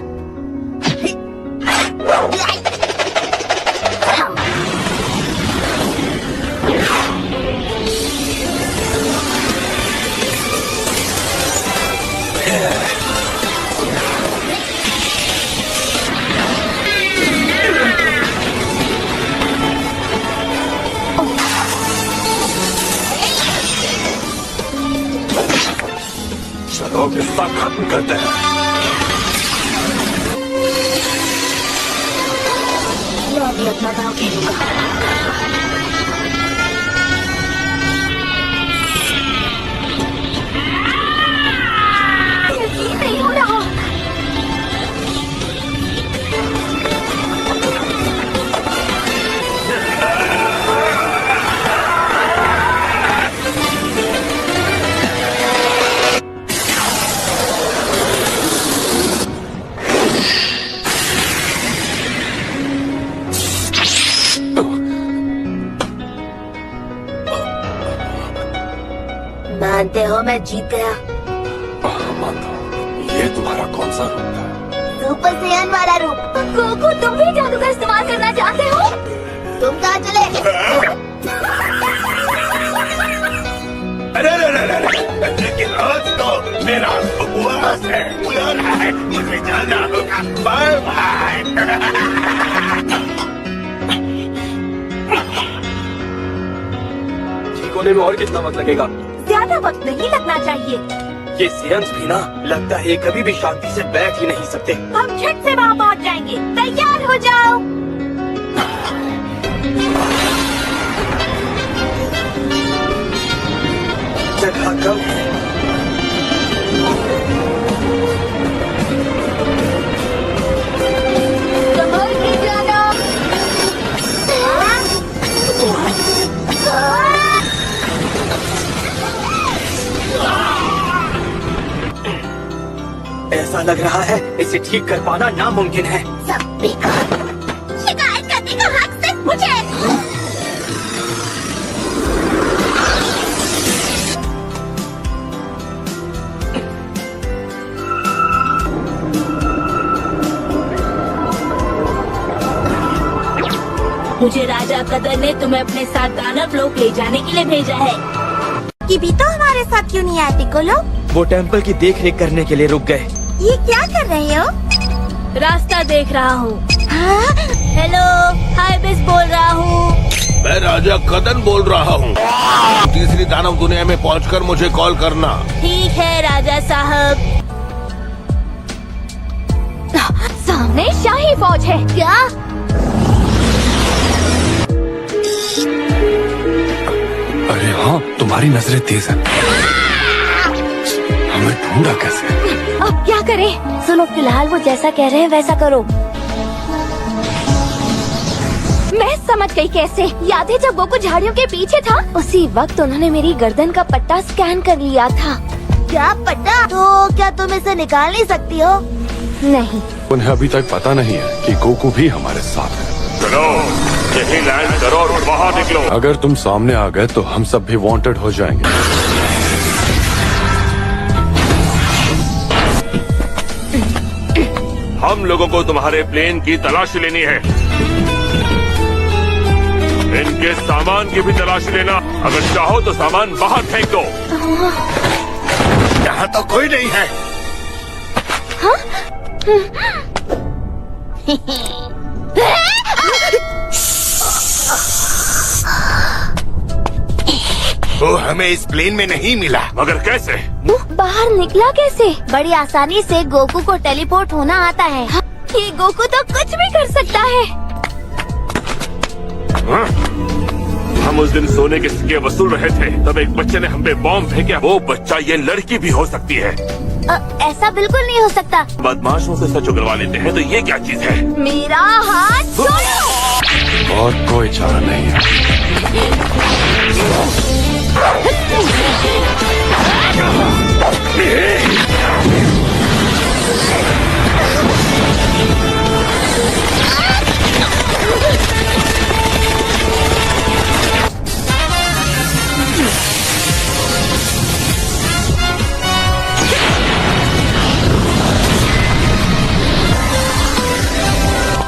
तो किस्सा खत्म करते हैं। मैं भी अपना दांव खेलूंगा। नहीं हो रहा। मानते हो मैं जीत गया? मानता हूँ। ये तुम्हारा कौन सा रूप था? सुपर सैयन वाला रूप। गोकू तुम भी जादू का इस्तेमाल करना चाहते हो? तुम कहाँ चले? अरे लेकिन आज तो मेरा उपवास है, मुझे जाना होगा। Bye bye. ठीक होने में और कितना वक्त लगेगा? ज्यादा वक्त नहीं लगना चाहिए। ये सेयन्स भी ना लगता है कभी भी शांति से बैठ ही नहीं सकते। हम झट से वहाँ पहुँच जाएंगे। तैयार हो जाओ। जगह कम है। संभल के जाना। ऐसा लग रहा है इसे ठीक कर पाना नामुमकिन है। सब बेकार। शिकायत करने का हक सिर्फ मुझे। मुझे राजा कदर ने तुम्हें अपने साथ दानव लोक ले जाने के लिए भेजा है। कि भी तो हमारे साथ क्यों नहीं आए पिकोलो? वो टेम्पल की देख रेख करने के लिए रुक गए। ये क्या कर रहे हो? रास्ता देख रहा हूँ। हेलो, हाय बिस बोल रहा हूँ। मैं राजा कदन बोल रहा हूँ। तीसरी दानव दुनिया में पहुँचकर मुझे कॉल करना। ठीक है राजा साहब। सामने शाही फौज है क्या? अरे हाँ, तुम्हारी नजरें तेज हैं। हमें ढूंढा कैसे? अब क्या करें? सुनो, फिलहाल वो जैसा कह रहे हैं वैसा करो। मैं समझ गई कैसे। याद है जब गोकू झाड़ियों के पीछे था? उसी वक्त उन्होंने मेरी गर्दन का पट्टा स्कैन कर लिया था। क्या पट्टा? तो क्या तुम इसे निकाल नहीं सकती हो? नहीं। उन्हें अभी तक पता नहीं है कि गोकू भी हमारे साथ है। चलो यही लैंड करो और बाहर निकलो। अगर तुम सामने आ गए तो हम सब भी वांटेड हो जाएंगे। हम लोगों को तुम्हारे प्लेन की तलाशी लेनी है। इनके सामान की भी तलाशी लेना। अगर चाहो तो सामान बाहर फेंक दो। यहाँ तो कोई नहीं है। वो हमें इस प्लेन में नहीं मिला। मगर कैसे? बाहर निकला कैसे? बड़ी आसानी से गोकू को टेलीपोर्ट होना आता है। ये गोकू तो कुछ भी कर सकता है। हाँ? हम उस दिन सोने के सिक्के वसूल रहे थे, तब एक बच्चे ने हम पे बॉम्ब फेंका। वो बच्चा ये लड़की भी हो सकती है। ऐसा बिल्कुल नहीं हो सकता। बदमाशों से सच उगलवा लेते हैं तो ये क्या चीज है? मेरा हाथ छोड़ो। और कोई चारा नहीं है।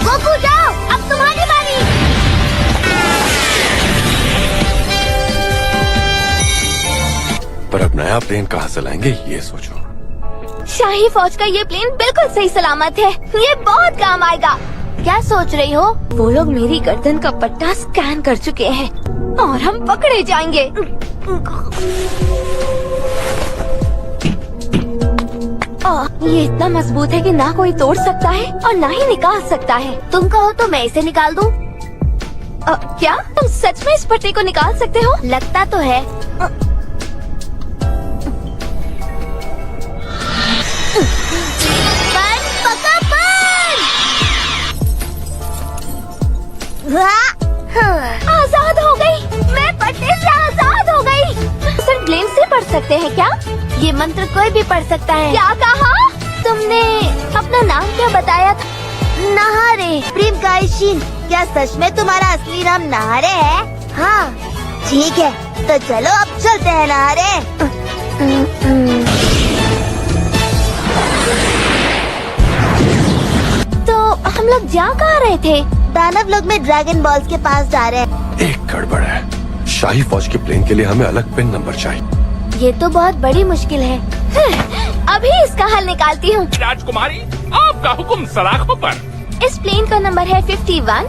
गोकू जाओ, अब तुम्हारी बारी। पर अब नया प्लेन कहाँ से लाएंगे ये सोचो। शाही फौज का ये प्लेन बिल्कुल सही सलामत है। ये बहुत काम आएगा। क्या सोच रही हो? वो लोग मेरी गर्दन का पट्टा स्कैन कर चुके हैं और हम पकड़े जाएंगे। ये इतना मजबूत है कि ना कोई तोड़ सकता है और ना ही निकाल सकता है। तुम कहो तो मैं इसे निकाल दूं? क्या तुम सच में इस पट्टी को निकाल सकते हो? लगता तो है। बन, पका बन! आजाद हो गई, मैं पट्टे से आजाद हो गई। सिर्फ ब्लेम से पढ़ सकते हैं क्या? ये मंत्र कोई भी पढ़ सकता है। क्या कहा तुमने? अपना नाम क्या बताया था? नहारे। प्रेम कायशीन, क्या सच में तुम्हारा असली नाम नहारे है? हाँ ठीक है, तो चलो अब चलते हैं नहारे। तो हम लोग जा कहाँ रहे थे? दानव लोग में ड्रैगन बॉल्स के पास जा रहे हैं। एक गड़बड़ है, शाही फौज के प्लेन के लिए हमें अलग पिन नंबर चाहिए। ये तो बहुत बड़ी मुश्किल है। अभी इसका हल निकालती हूँ। राजकुमारी, आपका हुक्म सलाखों पर। इस प्लेन का नंबर है 51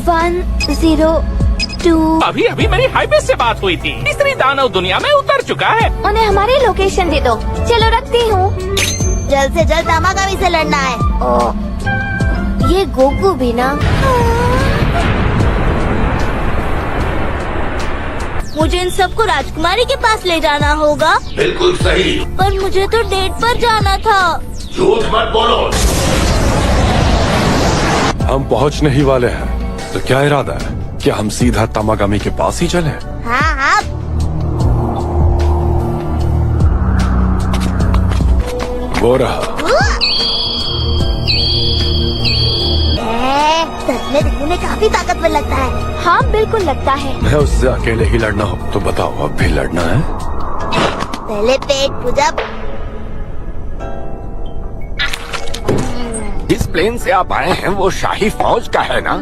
102। अभी अभी मेरी हाईवे से बात हुई थी। तीसरी दानव दुनिया में उतर चुका है। उन्हें हमारी लोकेशन दे दो। चलो रखती हूँ। जल्द से जल्द तामागामी से लड़ना है। ये गोकू भी ना। मुझे इन सबको राजकुमारी के पास ले जाना होगा। बिल्कुल सही। पर मुझे तो डेट पर जाना था। झूठ मत बोलो। हम पहुंचने ही वाले हैं, तो क्या इरादा है? क्या हम सीधा तामागामी के पास ही चलें? हाँ हाँ। वो रहा। सच में दिखने में काफी ताकतवर लगता है। हाँ बिल्कुल लगता है। मैं उससे अकेले ही लड़ना हो तो बताओ, अब भी लड़ना है? पहले पेट पूजा। जिस प्लेन से आप आए हैं वो शाही फौज का है ना?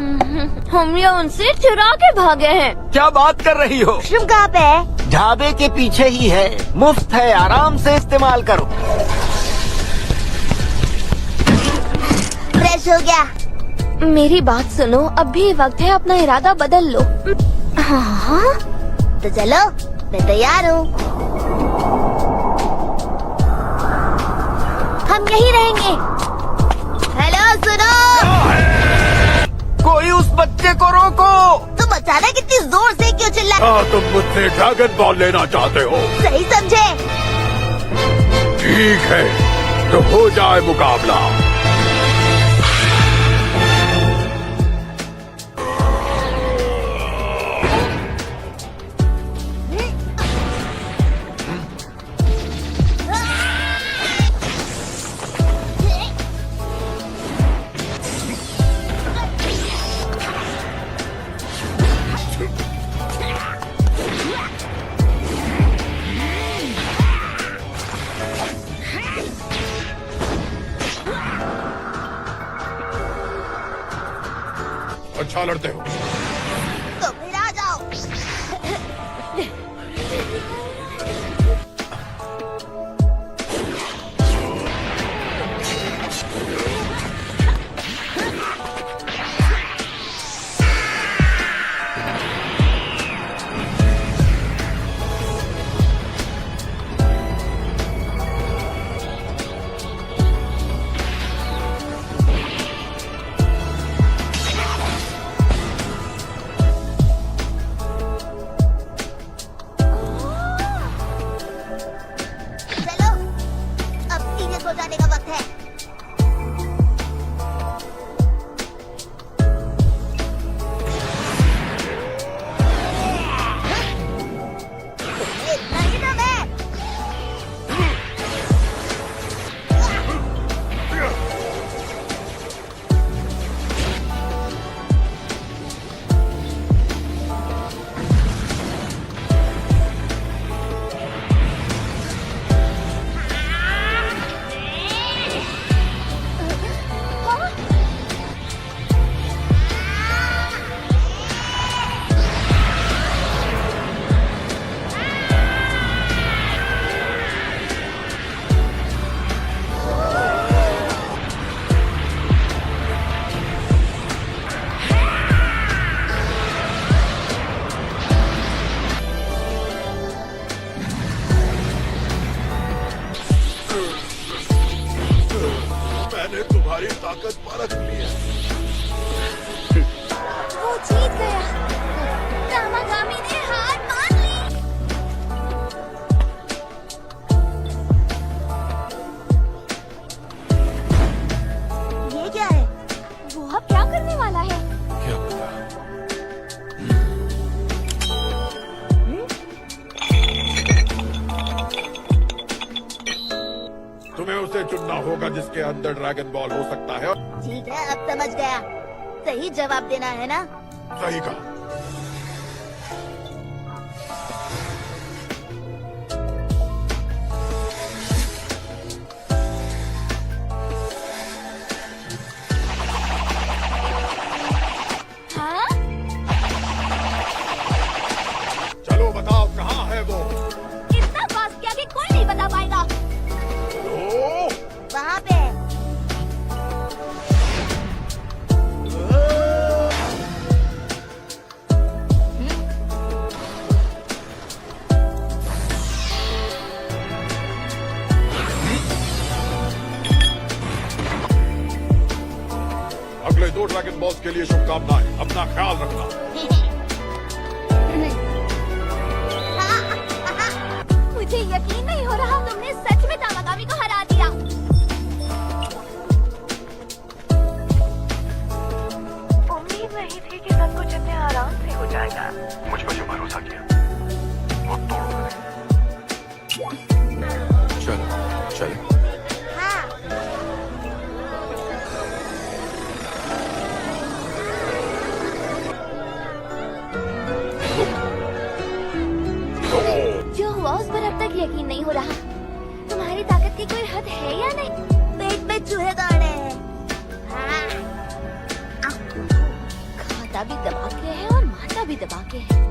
हम ये उनसे चुरा के भागे हैं। क्या बात कर रही हो? वॉशरूम कहाँ पे है? ढाबे के पीछे ही है, मुफ्त है, आराम से इस्तेमाल करो। फ्रेश हो गया। मेरी बात सुनो, अब भी वक्त है, अपना इरादा बदल लो। हाँ तो चलो, मैं तैयार हूँ। हम यहीं रहेंगे। हेलो सुनो, कोई उस बच्चे को रोको। तुम अचानक इतनी जोर से क्यों चिल्ला? तुम मुझसे ड्रैगन बॉल लेना चाहते हो? सही समझे। ठीक है, तो हो जाए मुकाबला। अच्छा लड़ते हो। तो फिर आ जाओ। रास्ता होगा जिसके अंदर ड्रैगन बॉल हो सकता है। ठीक है, अब समझ गया। सही जवाब देना है ना? सही कहा। हाँ? चलो बताओ कहाँ है वो? इतना फास्ट किया कि कोई नहीं बता पाएगा। वहाँ पे। अगले 2 ड्रैगन बॉल्स के लिए शुभकामनाएं। अपना ख्याल रखना। मुझे यकीन नहीं हो रहा, तुमने सच में तामागामी को हरा दिया। उम्मीद नहीं थी कि सब कुछ इतने आराम से हो जाएगा। मुझ पर जो भरोसा किया वो तोड़ चलो चलो। जो हुआ उस पर अब तक यकीन नहीं हो रहा। तुम्हारी ताकत की कोई हद है या नहीं? पेट में चूहे दौड़े हैं। खाता भी दबा के है और माता भी दबा के है।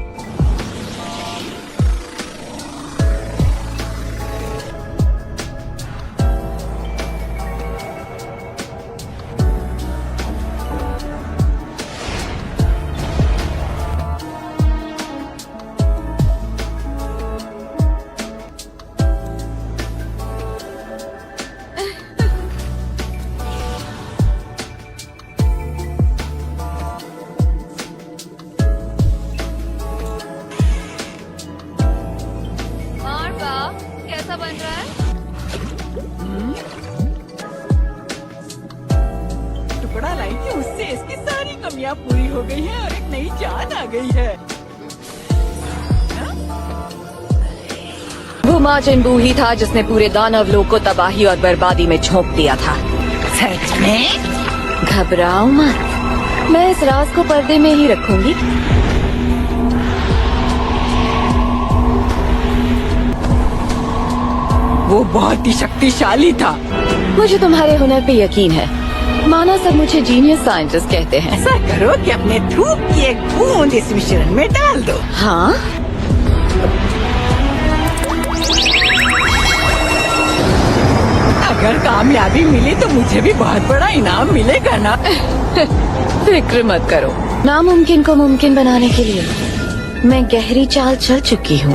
कैसा बन रहा है? टुकड़ा लाई थी, उससे इसकी सारी कमियां पूरी हो गई हैं और एक नई जान आ गई है। वो मार्जिन बू ही था जिसने पूरे दानव लोक को तबाही और बर्बादी में झोंक दिया था। सच में? घबराओ मत, मैं इस राज को पर्दे में ही रखूंगी। वो बहुत ही शक्तिशाली था। मुझे तुम्हारे हुनर पे यकीन है। माना सब मुझे जीनियस साइंटिस्ट कहते हैं। ऐसा करो कि अपने थूक की एक बूंद इस मिश्रण में डाल दो। हाँ? अगर कामयाबी मिली तो मुझे भी बहुत बड़ा इनाम मिलेगा ना। फिक्र मत करो, नामुमकिन को मुमकिन बनाने के लिए मैं गहरी चाल चल चुकी हूँ।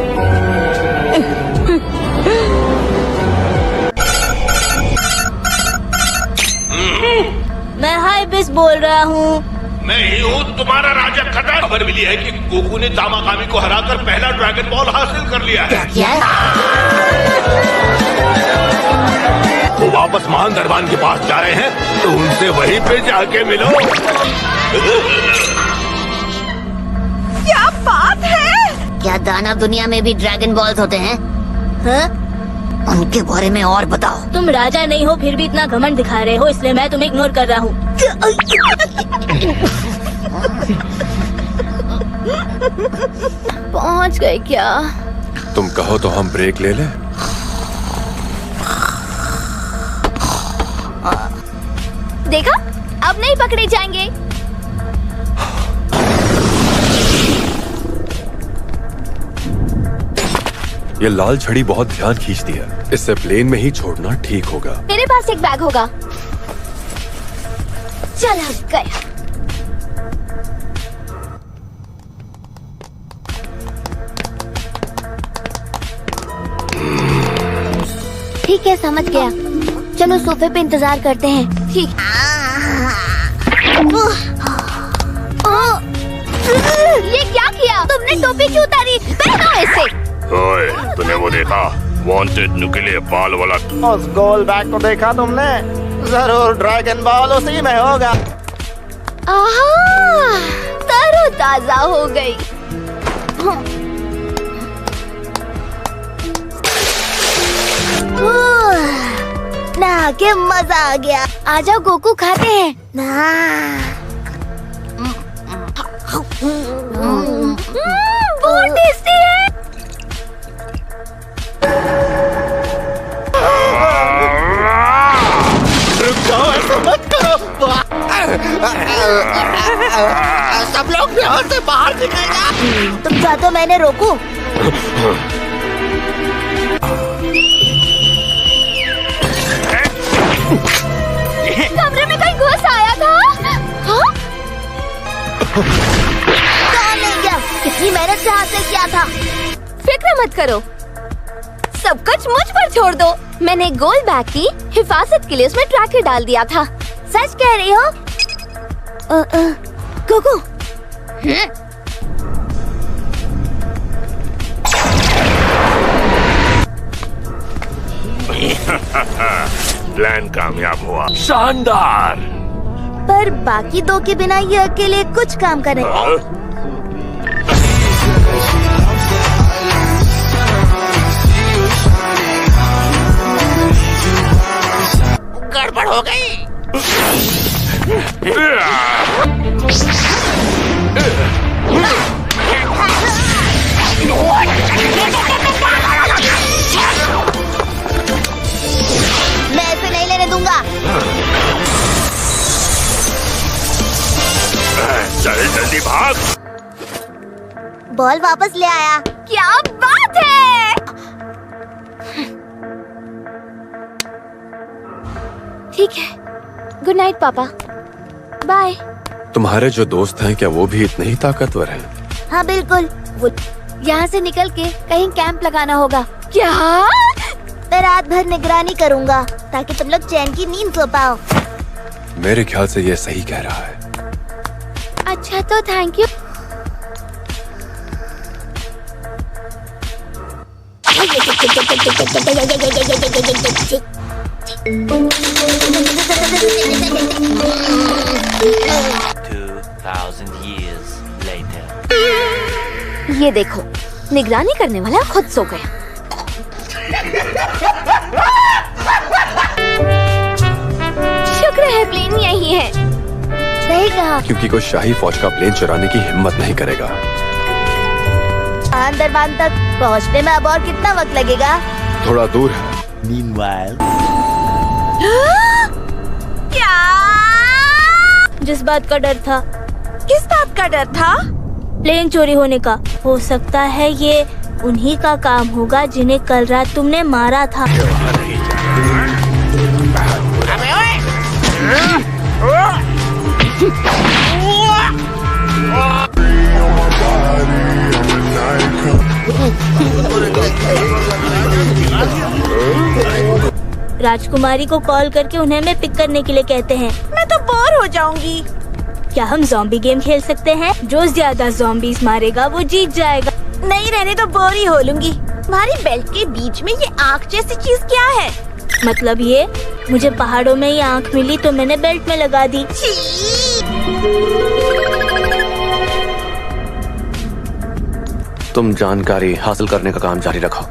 मैं हाइबिस बोल रहा हूँ। मैं ही हूँ तुम्हारा राजा खतर। खबर मिली है कि गोकू ने तामागामी को हराकर पहला ड्रैगन बॉल हासिल कर लिया है। क्या? वो वापस महान दरबान के पास जा रहे हैं, तो उनसे वहीं पे जाके मिलो। क्या बात है? क्या दानव दुनिया में भी ड्रैगन बॉल्स होते हैं? हाँ? उनके बारे में और बताओ। तुम राजा नहीं हो फिर भी इतना घमंड दिखा रहे हो, इसलिए मैं तुम्हें इग्नोर कर रहा हूँ। पहुँच गए क्या? तुम कहो तो हम ब्रेक ले लें? देखा, अब नहीं पकड़े जाएंगे। ये लाल छड़ी बहुत ध्यान खींचती है, इससे प्लेन में ही छोड़ना ठीक होगा। मेरे पास एक बैग होगा। चला गया। ठीक है, समझ गया। चलो सोफे पे इंतजार करते हैं। ठीक। ये क्या किया तुमने? टोपी क्यों उतारी? पहनो इसे। ओए, तूने वो देखा? वांटेड नुकीले बाल वाला उस गोल बैग को देखा तुमने? जरूर ड्रैगन बॉल उसी में होगा। आहा, तरोताजा हो गई। नहा के मजा आ गया। आ जाओ गोकू, खाते हैं। बहुत टेस्टी है। रुक जाओ, ऐसा मत करो। सब लोग यहाँ से बाहर निकल जाओ। तुम चाहते हो मैंने रोकूं? कमरे में कोई घुस आया था? हाँ? कौन ले गया? कितनी मेहनत से हासिल किया था। फिक्र मत करो, सब कुछ मुझ पर छोड़ दो। मैंने गोल्ड बैग की हिफाजत के लिए उसमें ट्रैकर डाल दिया था। सच कह रही हो? गोकू। प्लान कामयाब हुआ। शानदार। पर बाकी दो के बिना ये अकेले कुछ काम करे। गड़बड़ हो गई। मैं ऐसे नहीं लेने दूंगा। चल जल्दी भाग। बॉल वापस ले आया। क्या बात है। ठीक है, गुड नाइट पापा, बाय। तुम्हारे जो दोस्त हैं क्या वो भी इतने ही ताकतवर हैं? हाँ बिल्कुल। वो यहाँ से निकल के कहीं कैंप लगाना होगा। क्या? मैं रात भर निगरानी करूँगा ताकि तुम लोग चैन की नींद सो पाओ। मेरे ख्याल से ये सही कह रहा है। अच्छा तो थैंक यू। ये देखो, निगरानी करने वाला खुद सो गया। शुक्र है प्लेन यही है। सही कहा। क्योंकि कोई शाही फौज का प्लेन चुराने की हिम्मत नहीं करेगा। अंदरबान तक पहुँचने में अब और कितना वक्त लगेगा? थोड़ा दूर है। क्या? जिस बात का डर था। किस बात का डर था? प्लेन चोरी होने का। हो सकता है ये उन्हीं का काम होगा जिन्हें कल रात तुमने मारा था। राजकुमारी को कॉल करके उन्हें मैं पिक करने के लिए कहते हैं। मैं तो बोर हो जाऊंगी। क्या हम ज़ॉम्बी गेम खेल सकते हैं? जो ज्यादा ज़ॉम्बीज मारेगा वो जीत जाएगा। नहीं रहने तो बोर ही हो लूंगी। तुम्हारी बेल्ट के बीच में ये आँख जैसी चीज क्या है? मतलब ये मुझे पहाड़ों में ये आँख मिली तो मैंने बेल्ट में लगा दी। तुम जानकारी हासिल करने का काम जारी रखो।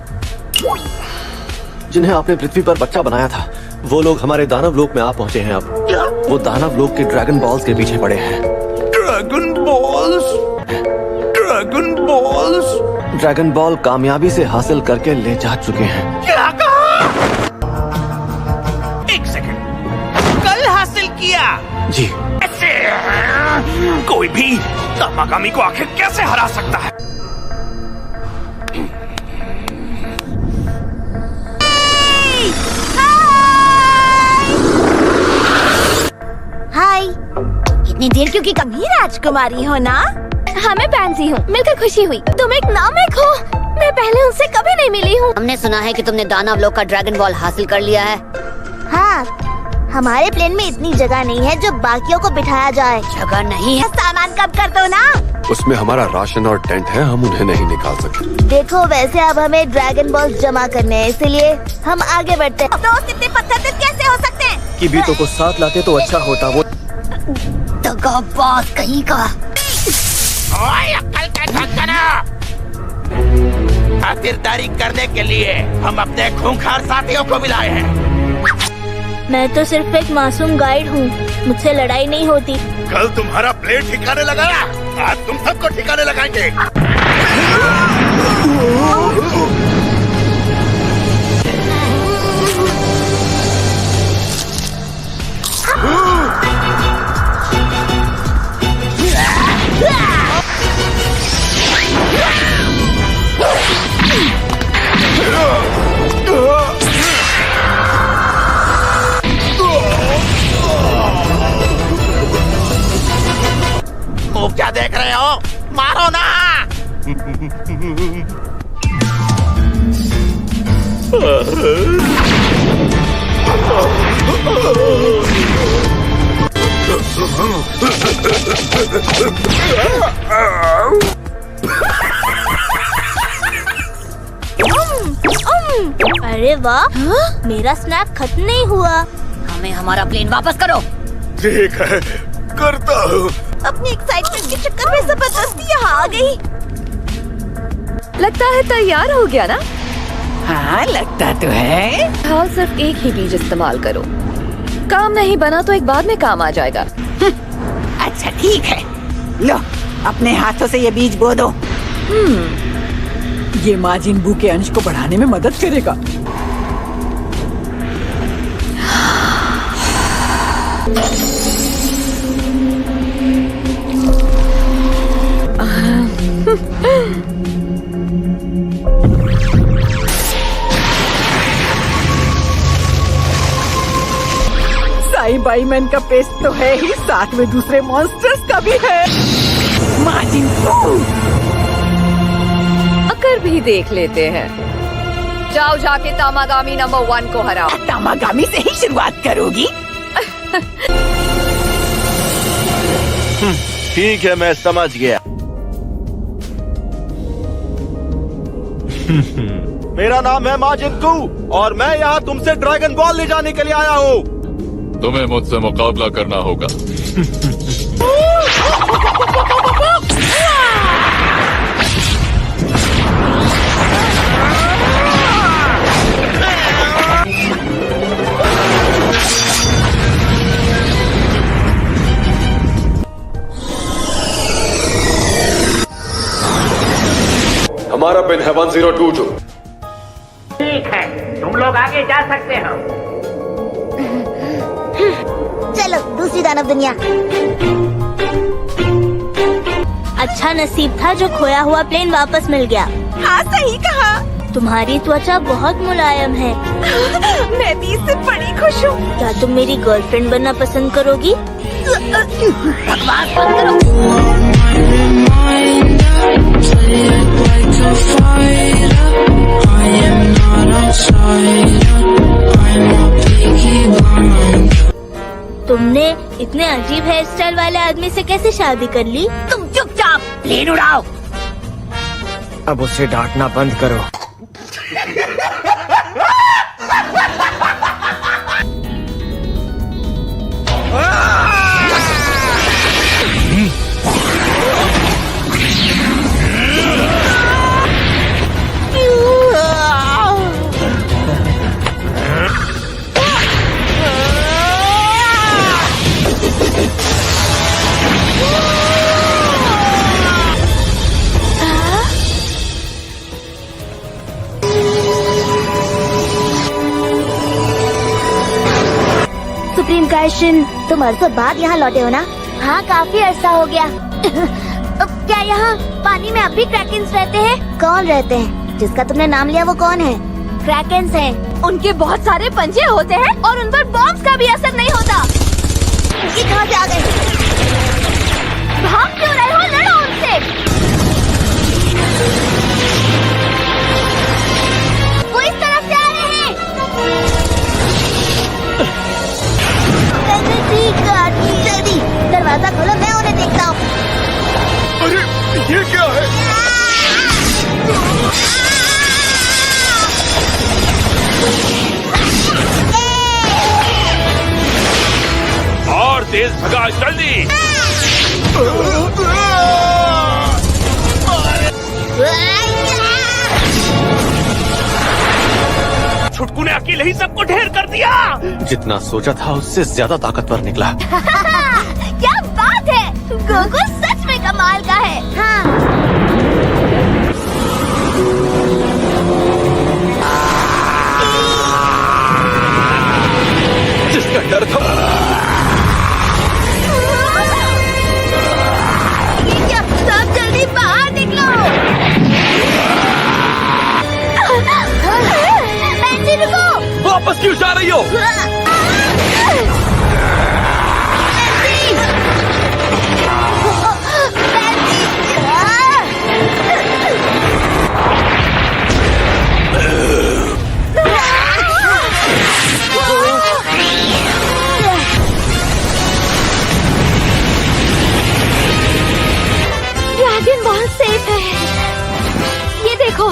जिन्हें आपने पृथ्वी पर बच्चा बनाया था वो लोग हमारे दानव लोक में आ पहुंचे हैं। अब वो दानव लोक के ड्रैगन बॉल्स के पीछे पड़े हैं। Dragon balls? Dragon balls? Dragon ball कामयाबी से हासिल करके ले जा चुके हैं। क्या कहा? एक सेकंड, कल हासिल किया? जी। ऐसे कोई भी तमागामी को आखिर कैसे हरा सकता है? हाय। इतनी देर क्यों की कमी? राजकुमारी हो ना? हाँ मैं पैंसी हूँ, मिलकर खुशी हुई। तुम एक नामिक हो, मैं पहले उनसे कभी नहीं मिली हूँ। हमने सुना है कि तुमने दानव लोक का ड्रैगन बॉल हासिल कर लिया है। हाँ, हमारे प्लेन में इतनी जगह नहीं है जो बाकियों को बिठाया जाए। जगह नहीं है? सामान कम कर दो ना। उसमें हमारा राशन और टेंट है, हम उन्हें नहीं निकाल सकते। देखो वैसे अब हमें ड्रैगन बॉल जमा करने हैं, इसलिए हम आगे बढ़ते हैं। दोस्त इतने पत्थर कैसे हो सकते हैं? कि बीतों को साथ लाते तो अच्छा होता। वो दगाबाज कहीं का। ओए अक्ल का ठिकाना! खातिरदारी करने के लिए हम अपने खूंखार साथियों को मिलाए हैं। मैं तो सिर्फ एक मासूम गाइड हूँ, मुझसे लड़ाई नहीं होती। कल तुम्हारा प्लेट ठिकाने लगाया, आज तुम सबको ठिकाने लगाएंगे। वो क्या देख रहे हो? मारो ना! अरे वाह, मेरा स्नैक खत्म नहीं हुआ। हमें हमारा प्लेन वापस करो। ठीक है, करता हूँ। अपनी एक्साइटमेंट के चक्कर में जबरदस्ती यहाँ आ गई। लगता है तैयार हो गया ना? हाँ लगता तो है। हाल सिर्फ एक ही बीज इस्तेमाल करो, काम नहीं बना तो एक बाद में काम आ जाएगा। अच्छा ठीक है, लो अपने हाथों से ये बीज बो दो। ये माजिन बू के अंश को बढ़ाने में मदद करेगा। साई बाई मैन का पेस्ट तो है ही, साथ में दूसरे मॉन्स्टर्स का भी है। माजिन बू आकर भी देख लेते हैं। जाओ जाके तामागामी नंबर 1 को हराओ। तामागामी से ही शुरुआत करोगी? ठीक है, मैं समझ गया। मेरा नाम है माजिद कू और मैं यहाँ तुमसे ड्रैगन बॉल ले जाने के लिए आया हूँ। तुम्हें मुझसे मुकाबला करना होगा। हमारा पिन है 1022। ठीक है, तुम लोग आगे जा सकते हो। चलो दूसरी दानव दुनिया। अच्छा नसीब था जो खोया हुआ प्लेन वापस मिल गया। हाँ सही कहा। तुम्हारी त्वचा बहुत मुलायम है। मैं भी इससे बड़ी खुश हूँ। क्या तुम मेरी गर्लफ्रेंड बनना पसंद करोगी? बकवास बंद करो। तुमने इतने अजीब हेयर स्टाइल वाले आदमी से कैसे शादी कर ली? तुम चुपचाप प्लेन उड़ाओ। अब उसे डांटना बंद करो। सुप्रीम काइशन, तुम अरसों बाद यहाँ लौटे हो ना? हाँ काफी अरसा हो गया। क्या यहाँ पानी में अब भी क्रैकेंस रहते हैं? कौन रहते हैं? जिसका तुमने नाम लिया वो कौन है? क्रैकेंस हैं। उनके बहुत सारे पंजे होते हैं और उन पर बॉम्ब्स का भी असर नहीं होता। ये कहाँ से आ गए? भाग क्यों रहे हो? लड़ो उनसे। वो इस तरफ से आ रहे हैं। जल्दी दरवाजा खोलो, मैं उन्हें देखता हूँ। अरे ये क्या है? और तेज भगा, जल्दी। अकेले ही सबको ढेर कर दिया। जितना सोचा था उससे ज्यादा ताकतवर निकला। क्या बात है, गोकू सच में कमाल का है। हाँ। जिसका डर था। ये क्या, सब जल्दी बाहर निकलो। बेंजी रुको। वापस क्यों जा रही हो? ड्रैगन बॉल सेफ है, ये देखो।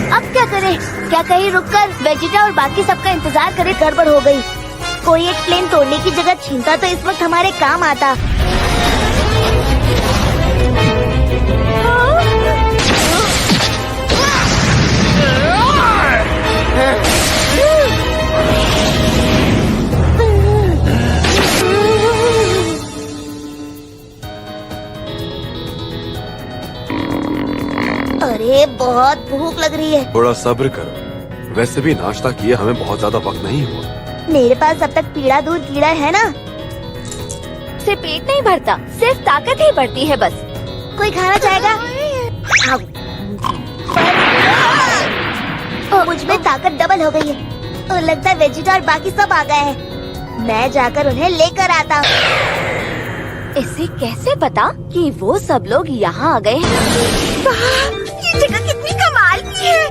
अब क्या करें? क्या कहीं रुककर वेजिटा और बाकी सबका इंतजार करे? गड़बड़ हो गई। कोई एक प्लेन तोड़ने की जगह छीनता तो इस वक्त हमारे काम आता। अरे बहुत भूख लग रही है। थोड़ा सब्र करो, वैसे भी नाश्ता किए हमें बहुत ज्यादा वक्त नहीं हुआ। मेरे पास अब तक पीड़ा दूर कीड़ा है ना। से पेट नहीं भरता, सिर्फ ताकत ही बढ़ती है बस। कोई खाना चाहेगा? मुझ में ताकत डबल हो गई है और लगता है वेजिटा और बाकी सब आ गए हैं। मैं जाकर उन्हें लेकर आता हूँ। इसे कैसे पता कि वो सब लोग यहाँ आ गए हैं? ये जगह कितनी कमाल की है।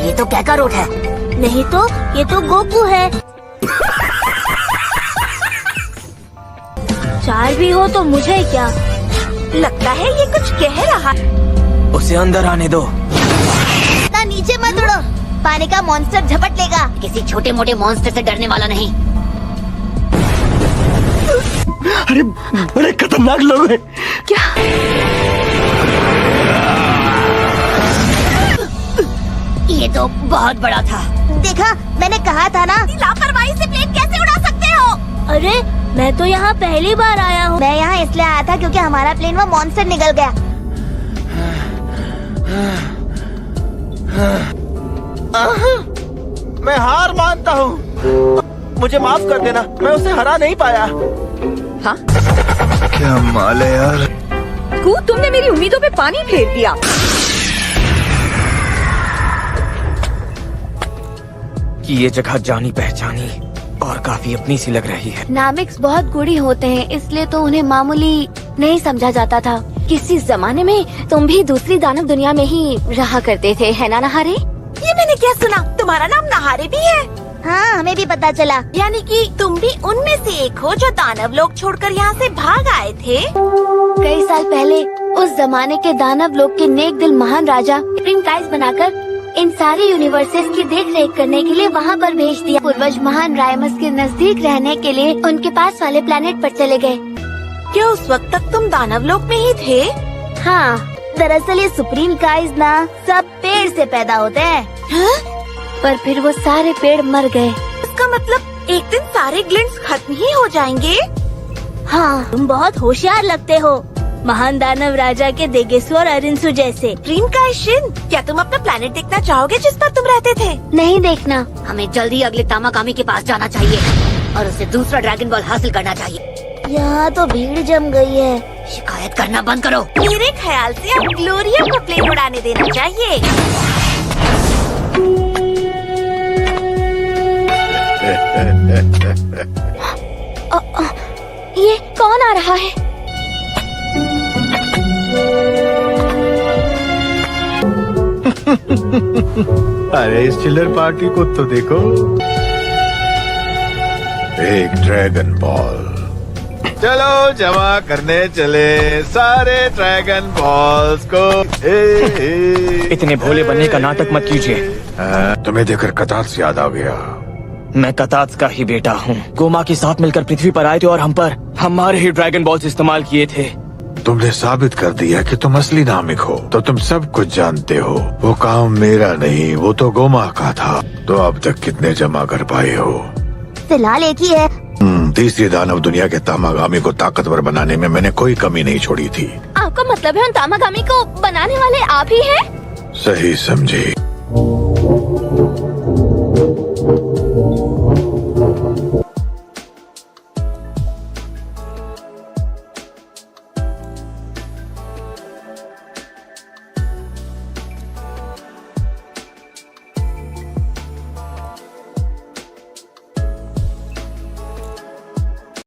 ये तो कैकारोट है। नहीं तो ये तो गोकू है। चार भी हो तो मुझे क्या लगता है, ये कुछ कह रहा है। उसे अंदर आने दो। ना नीचे मत उड़ो, पानी का मॉन्स्टर झपट लेगा। किसी छोटे मोटे मॉन्स्टर से डरने वाला नहीं। अरे बड़े खतरनाक लोग हैं। क्या? ये तो बहुत बड़ा था। देखा, मैंने कहा था ना। लापरवाही से प्लेन कैसे उड़ा सकते हो? अरे मैं तो यहाँ पहली बार आया हूँ। मैं यहाँ इसलिए आया था क्योंकि हमारा प्लेन वो मॉन्स्टर निकल गया। मैं हार मानता हूँ, मुझे माफ कर देना, मैं उसे हरा नहीं पाया। हाँ? क्या माल है यार। तुमने मेरी उम्मीदों पे पानी फेर दिया। कि ये जगह जानी पहचानी और काफी अपनी सी लग रही है। नामिक्स बहुत गुड़ी होते हैं, इसलिए तो उन्हें मामूली नहीं समझा जाता था। किसी जमाने में तुम भी दूसरी दानव दुनिया में ही रहा करते थे, है ना नहारे? ये मैंने क्या सुना? तुम्हारा नाम नहारे भी है? हाँ, हमें भी पता चला। यानी कि तुम भी उनमें से एक हो जो दानव लोग छोड़कर यहाँ से भाग आए थे। कई साल पहले उस जमाने के दानव लोग के नेक दिल महान राजा स्प्रिंग काइज बनाकर इन सारे यूनिवर्सेस की देख रेख करने के लिए वहाँ पर भेज दिया। पूर्वज महान रायमस के नजदीक रहने के लिए उनके पास वाले प्लेनेट पर चले गए। क्या उस वक्त तक तुम दानव लोक में ही थे? हाँ, दरअसल ये सुप्रीम काइज ना सब पेड़ से पैदा होते हैं। हाँ? पर फिर वो सारे पेड़ मर गए। इसका मतलब एक दिन सारे ग्लिंट्स खत्म ही हो जाएंगे? हाँ, तुम बहुत होशियार लगते हो, महान दानव राजा के देगेश्वर अरिंसु जैसे। प्रीम का शिन, क्या तुम अपना प्लेनेट देखना चाहोगे जिस पर तुम रहते थे? नहीं देखना। हमें जल्दी अगले तामाकामी के पास जाना चाहिए और उसे दूसरा ड्रैगन बॉल हासिल करना चाहिए। यहाँ तो भीड़ जम गई है। शिकायत करना बंद करो। मेरे ख्याल से अब ग्लोरिया को प्लेन उड़ाने देना चाहिए। ये कौन आ रहा है? अरे इस चिल्लर पार्टी को तो देखो। एक ड्रैगन बॉल। चलो जमा करने चले सारे ड्रैगन बॉल्स को। इतने भोले बनने का नाटक मत कीजिए। तुम्हें देखकर कतास याद आ गया। मैं कतास का ही बेटा हूँ। गोमा के साथ मिलकर पृथ्वी पर आए थे और हम पर हमारे ही ड्रैगन बॉल्स इस्तेमाल किए थे। तुमने साबित कर दिया कि तुम असली नामिक हो, तो तुम सब कुछ जानते हो। वो काम मेरा नहीं, वो तो गोमा का था। तो अब तक कितने जमा कर पाए हो? फिलहाल एक ही है। तीसरी दानव दुनिया के तामागामी को ताकतवर बनाने में मैंने कोई कमी नहीं छोड़ी थी। आपका मतलब है उन तामागामी को बनाने वाले आप ही हैं? सही समझे।